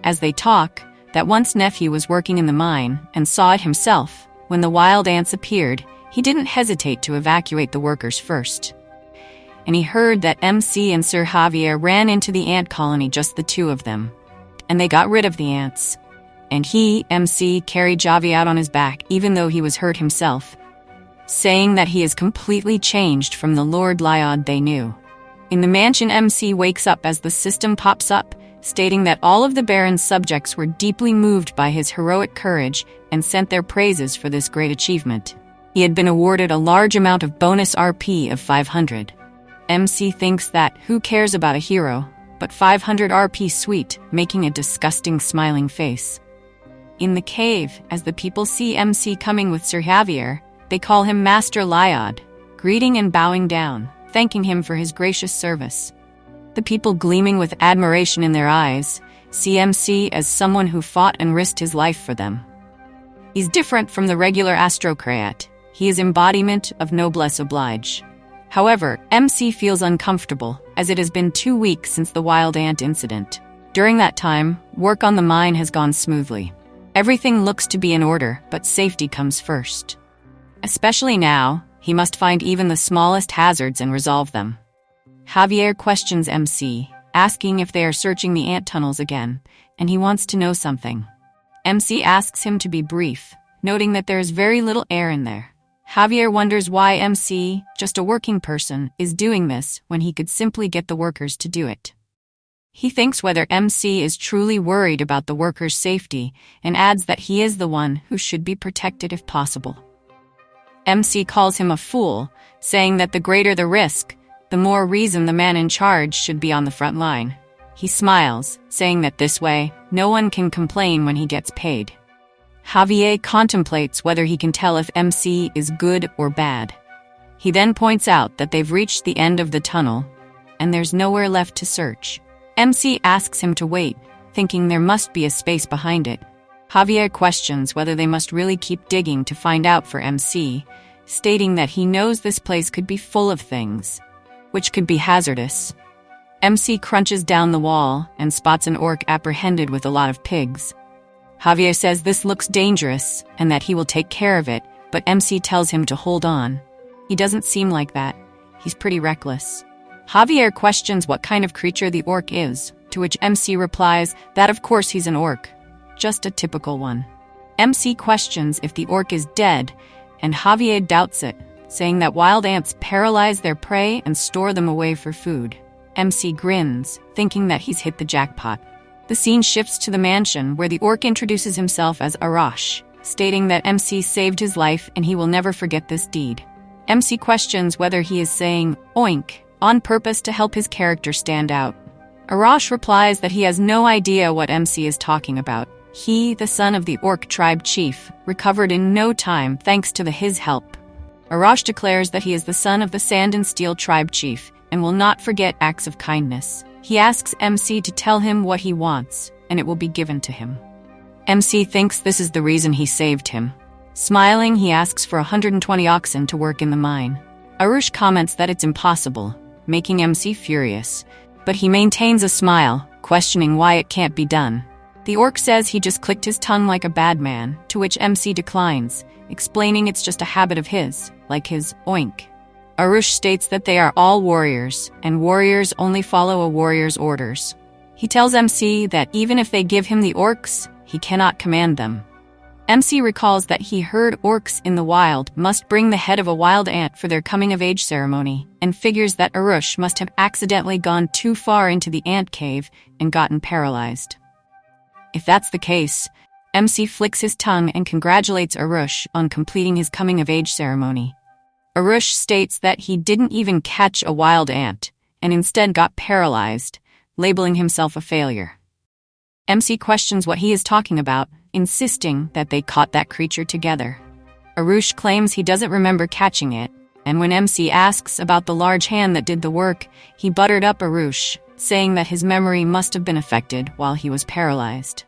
As they talk, that once nephew was working in the mine and saw it himself. When the wild ants appeared, he didn't hesitate to evacuate the workers first. And he heard that MC and Sir Javier ran into the ant colony, just the two of them. And they got rid of the ants. And he, MC, carried Javi out on his back, even though he was hurt himself, saying that he is completely changed from the Lord Lyod they knew. In the mansion, MC wakes up as the system pops up, stating that all of the Baron's subjects were deeply moved by his heroic courage and sent their praises for this great achievement. He had been awarded a large amount of bonus RP of 500. MC thinks that who cares about a hero, but 500 RP sweet, making a disgusting smiling face. In the cave, as the people see MC coming with Sir Javier, they call him Master Lyod, greeting and bowing down, thanking him for his gracious service. The people, gleaming with admiration in their eyes, see MC as someone who fought and risked his life for them. He's different from the regular astrocrat. He is embodiment of noblesse oblige. However, MC feels uncomfortable, as it has been 2 weeks since the wild ant incident. During that time, work on the mine has gone smoothly. Everything looks to be in order, but safety comes first. Especially now, he must find even the smallest hazards and resolve them. Javier questions MC, asking if they are searching the ant tunnels again, and he wants to know something. MC asks him to be brief, noting that there is very little air in there. Javier wonders why MC, just a working person, is doing this when he could simply get the workers to do it. He thinks whether MC is truly worried about the workers' safety and adds that he is the one who should be protected if possible. MC calls him a fool, saying that the greater the risk, the more reason the man in charge should be on the front line. He smiles, saying that this way, no one can complain when he gets paid. Javier contemplates whether he can tell if MC is good or bad. He then points out that they've reached the end of the tunnel, and there's nowhere left to search. MC asks him to wait, thinking there must be a space behind it. Javier questions whether they must really keep digging to find out for MC, stating that he knows this place could be full of things, which could be hazardous. MC crunches down the wall and spots an orc apprehended with a lot of pigs. Javier says this looks dangerous and that he will take care of it, but MC tells him to hold on. He doesn't seem like that. He's pretty reckless. Javier questions what kind of creature the orc is, to which MC replies that of course he's an orc, just a typical one. MC questions if the orc is dead, and Javier doubts it, saying that wild ants paralyze their prey and store them away for food. MC grins, thinking that he's hit the jackpot. The scene shifts to the mansion, where the orc introduces himself as Arash, stating that MC saved his life and he will never forget this deed. MC questions whether he is saying oink on purpose to help his character stand out. Arash replies that he has no idea what MC is talking about. He, the son of the orc tribe chief, recovered in no time thanks to his help. Arash declares that he is the son of the Sand and Steel tribe chief and will not forget acts of kindness. He asks MC to tell him what he wants, and it will be given to him. MC thinks this is the reason he saved him. Smiling, he asks for 120 oxen to work in the mine. Arush comments that it's impossible, making MC furious, but he maintains a smile, questioning why it can't be done. The orc says he just clicked his tongue like a bad man, to which MC declines, explaining it's just a habit of his, like his oink. Arush states that they are all warriors, and warriors only follow a warrior's orders. He tells MC that even if they give him the orcs, he cannot command them. MC recalls that he heard orcs in the wild must bring the head of a wild ant for their coming-of-age ceremony, and figures that Arush must have accidentally gone too far into the ant cave and gotten paralyzed. If that's the case, MC flicks his tongue and congratulates Arush on completing his coming-of-age ceremony. Arush states that he didn't even catch a wild ant, and instead got paralyzed, labeling himself a failure. MC questions what he is talking about, insisting that they caught that creature together. Arush claims he doesn't remember catching it, and when MC asks about the large hand that did the work, he buttered up Arush, saying that his memory must have been affected while he was paralyzed.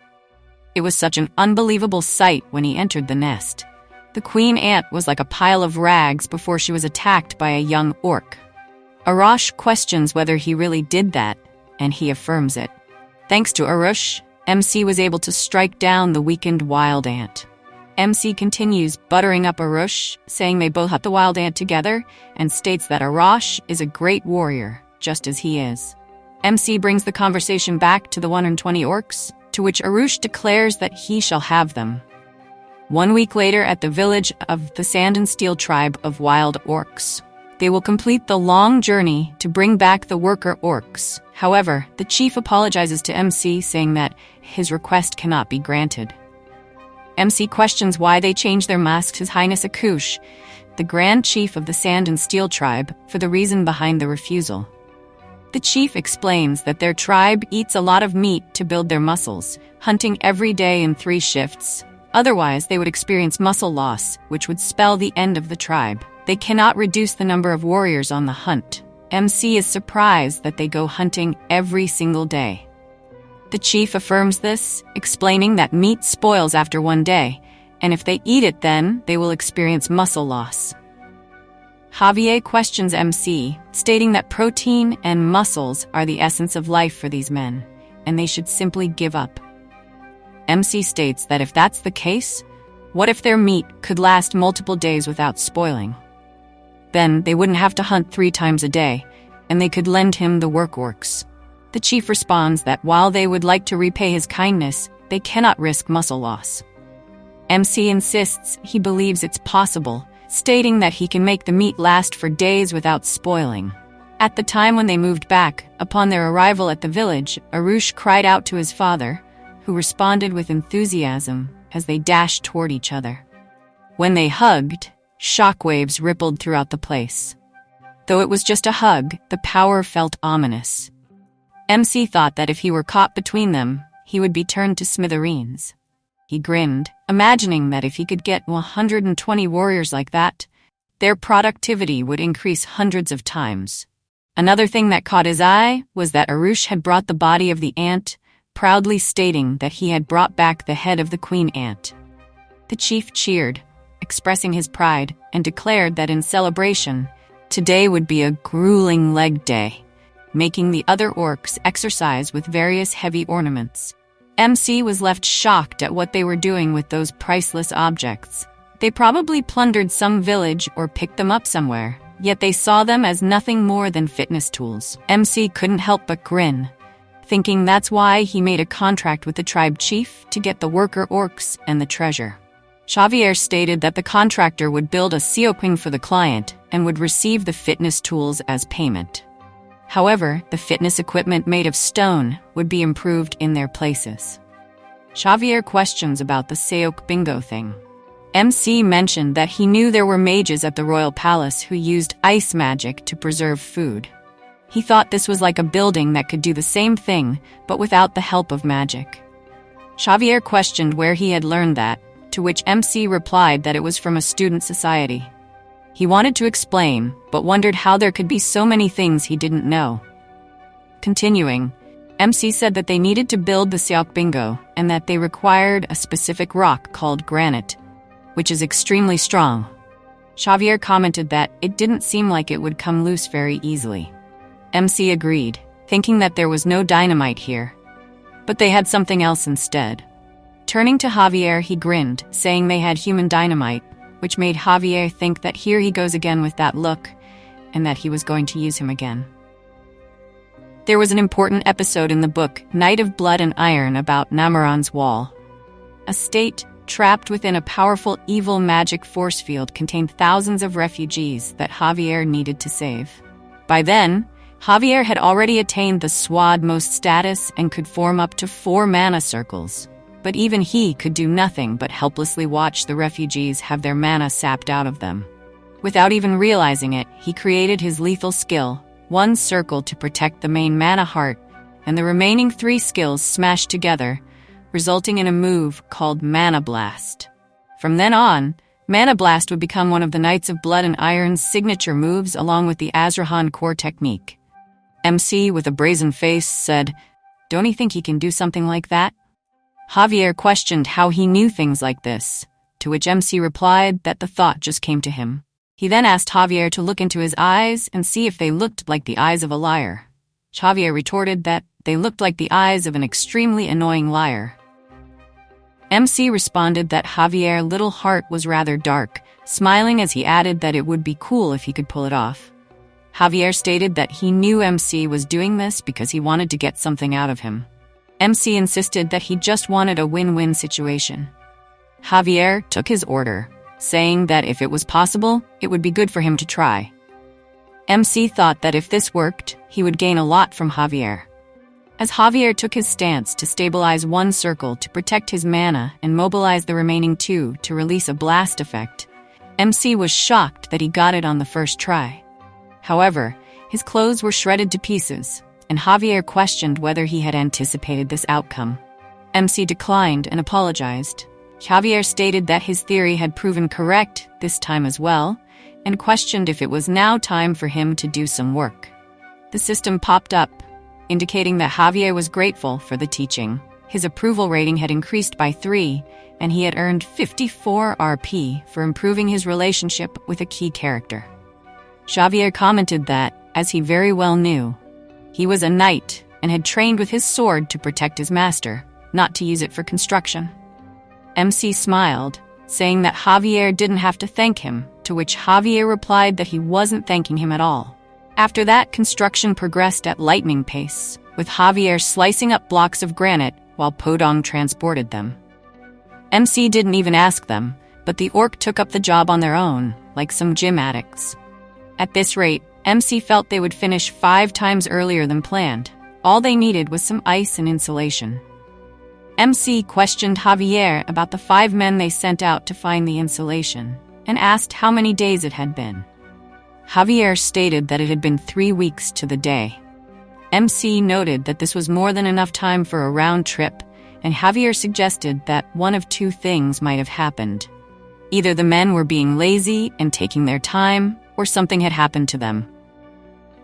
It was such an unbelievable sight when he entered the nest. The queen ant was like a pile of rags before she was attacked by a young orc. Arash questions whether he really did that, and he affirms it. Thanks to Arush, MC was able to strike down the weakened wild ant. MC continues buttering up Arush, saying they both hunt the wild ant together, and states that Arash is a great warrior, just as he is. MC brings the conversation back to the 120 orcs, to which Arush declares that he shall have them. 1 week later at the village of the Sand and Steel tribe of wild orcs. They will complete the long journey to bring back the worker orcs. However, the chief apologizes to MC, saying that his request cannot be granted. MC questions why they changed their masks His Highness Akush, the Grand Chief of the Sand and Steel tribe, for the reason behind the refusal. The chief explains that their tribe eats a lot of meat to build their muscles, hunting every day in 3 shifts. Otherwise, they would experience muscle loss, which would spell the end of the tribe. They cannot reduce the number of warriors on the hunt. MC is surprised that they go hunting every single day. The chief affirms this, explaining that meat spoils after 1 day, and if they eat it then, they will experience muscle loss. Javier questions MC, stating that protein and muscles are the essence of life for these men, and they should simply give up. MC states that if that's the case, what if their meat could last multiple days without spoiling? Then they wouldn't have to hunt 3 times a day, and they could lend him the work orcs. The chief responds that while they would like to repay his kindness, they cannot risk muscle loss. MC insists he believes it's possible, stating that he can make the meat last for days without spoiling. At the time when they moved back, upon their arrival at the village, Arush cried out to his father, who responded with enthusiasm as they dashed toward each other. When they hugged, shockwaves rippled throughout the place. Though it was just a hug, the power felt ominous. MC thought that if he were caught between them, he would be turned to smithereens. He grinned, imagining that if he could get 120 warriors like that, their productivity would increase hundreds of times. Another thing that caught his eye was that Arush had brought the body of the ant, proudly stating that he had brought back the head of the queen ant. The chief cheered, expressing his pride, and declared that in celebration, today would be a grueling leg day, making the other orcs exercise with various heavy ornaments. MC was left shocked at what they were doing with those priceless objects. They probably plundered some village or picked them up somewhere, yet they saw them as nothing more than fitness tools. MC couldn't help but grin, thinking that's why he made a contract with the tribe chief to get the worker orcs and the treasure. Xavier stated that the contractor would build a seokwing for the client and would receive the fitness tools as payment. However, the fitness equipment made of stone would be improved in their places. Xavier questions about the seok bingo thing. MC mentioned that he knew there were mages at the royal palace who used ice magic to preserve food. He thought this was like a building that could do the same thing, but without the help of magic. Xavier questioned where he had learned that, to which MC replied that it was from a student society. He wanted to explain, but wondered how there could be so many things he didn't know. Continuing, MC said that they needed to build the seok bingo and that they required a specific rock called granite, which is extremely strong. Xavier commented that it didn't seem like it would come loose very easily. MC agreed, thinking that there was no dynamite here. But they had something else instead. Turning to Javier, he grinned, saying they had human dynamite, which made Javier think that here he goes again with that look, and that he was going to use him again. There was an important episode in the book Night of Blood and Iron about Nameron's Wall. A state trapped within a powerful evil magic force field contained thousands of refugees that Javier needed to save. By then, Javier had already attained the Swad Most status and could form up to 4 mana circles. But even he could do nothing but helplessly watch the refugees have their mana sapped out of them. Without even realizing it, he created his lethal skill, 1 circle to protect the main mana heart, and the remaining 3 skills smashed together, resulting in a move called Mana Blast. From then on, Mana Blast would become one of the Knights of Blood and Iron's signature moves along with the Azrahan core technique. MC, with a brazen face, said, "Don't you think he can do something like that?" Javier questioned how he knew things like this, to which MC replied that the thought just came to him. He then asked Javier to look into his eyes and see if they looked like the eyes of a liar. Javier retorted that they looked like the eyes of an extremely annoying liar. MC responded that Javier's little heart was rather dark, smiling as he added that it would be cool if he could pull it off. Javier stated that he knew MC was doing this because he wanted to get something out of him. MC insisted that he just wanted a win-win situation. Javier took his order, saying that if it was possible, it would be good for him to try. MC thought that if this worked, he would gain a lot from Javier. As Javier took his stance to stabilize 1 circle to protect his mana and mobilize the remaining 2 to release a blast effect, MC was shocked that he got it on the first try. However, his clothes were shredded to pieces, and Javier questioned whether he had anticipated this outcome. MC declined and apologized. Javier stated that his theory had proven correct this time as well, and questioned if it was now time for him to do some work. The system popped up, indicating that Javier was grateful for the teaching. His approval rating had increased by 3, and he had earned 54 RP for improving his relationship with a key character. Javier commented that, as he very well knew, he was a knight and had trained with his sword to protect his master, not to use it for construction. MC smiled, saying that Javier didn't have to thank him, to which Javier replied that he wasn't thanking him at all. After that, construction progressed at lightning pace, with Javier slicing up blocks of granite while Podong transported them. MC didn't even ask them, but the orc took up the job on their own, like some gym addicts. At this rate, MC felt they would finish 5 times earlier than planned. All they needed was some ice and insulation. MC questioned Javier about the 5 men they sent out to find the insulation and asked how many days it had been. Javier stated that it had been 3 weeks to the day. MC noted that this was more than enough time for a round trip, and Javier suggested that one of 2 things might have happened. Either the men were being lazy and taking their time, or something had happened to them.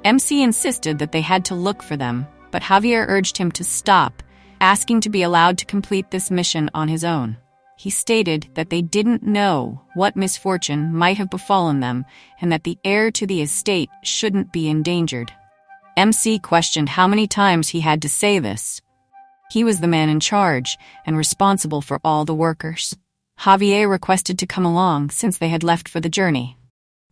MC insisted that they had to look for them, but Javier urged him to stop, asking to be allowed to complete this mission on his own. He stated that they didn't know what misfortune might have befallen them and that the heir to the estate shouldn't be endangered. MC questioned how many times he had to say this. He was the man in charge and responsible for all the workers. Javier requested to come along since they had left for the journey.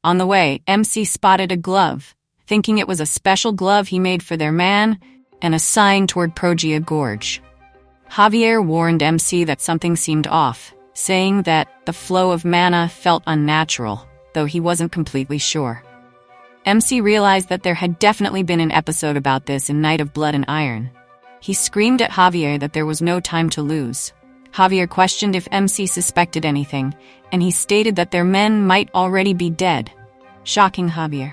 On the way, MC spotted a glove, thinking it was a special glove he made for their man and a sign toward Progia Gorge. Javier warned MC that something seemed off, saying that the flow of mana felt unnatural, though he wasn't completely sure. MC realized that there had definitely been an episode about this in Night of Blood and Iron. He screamed at Javier that there was no time to lose. Javier questioned if MC suspected anything, and he stated that their men might already be dead, shocking Javier.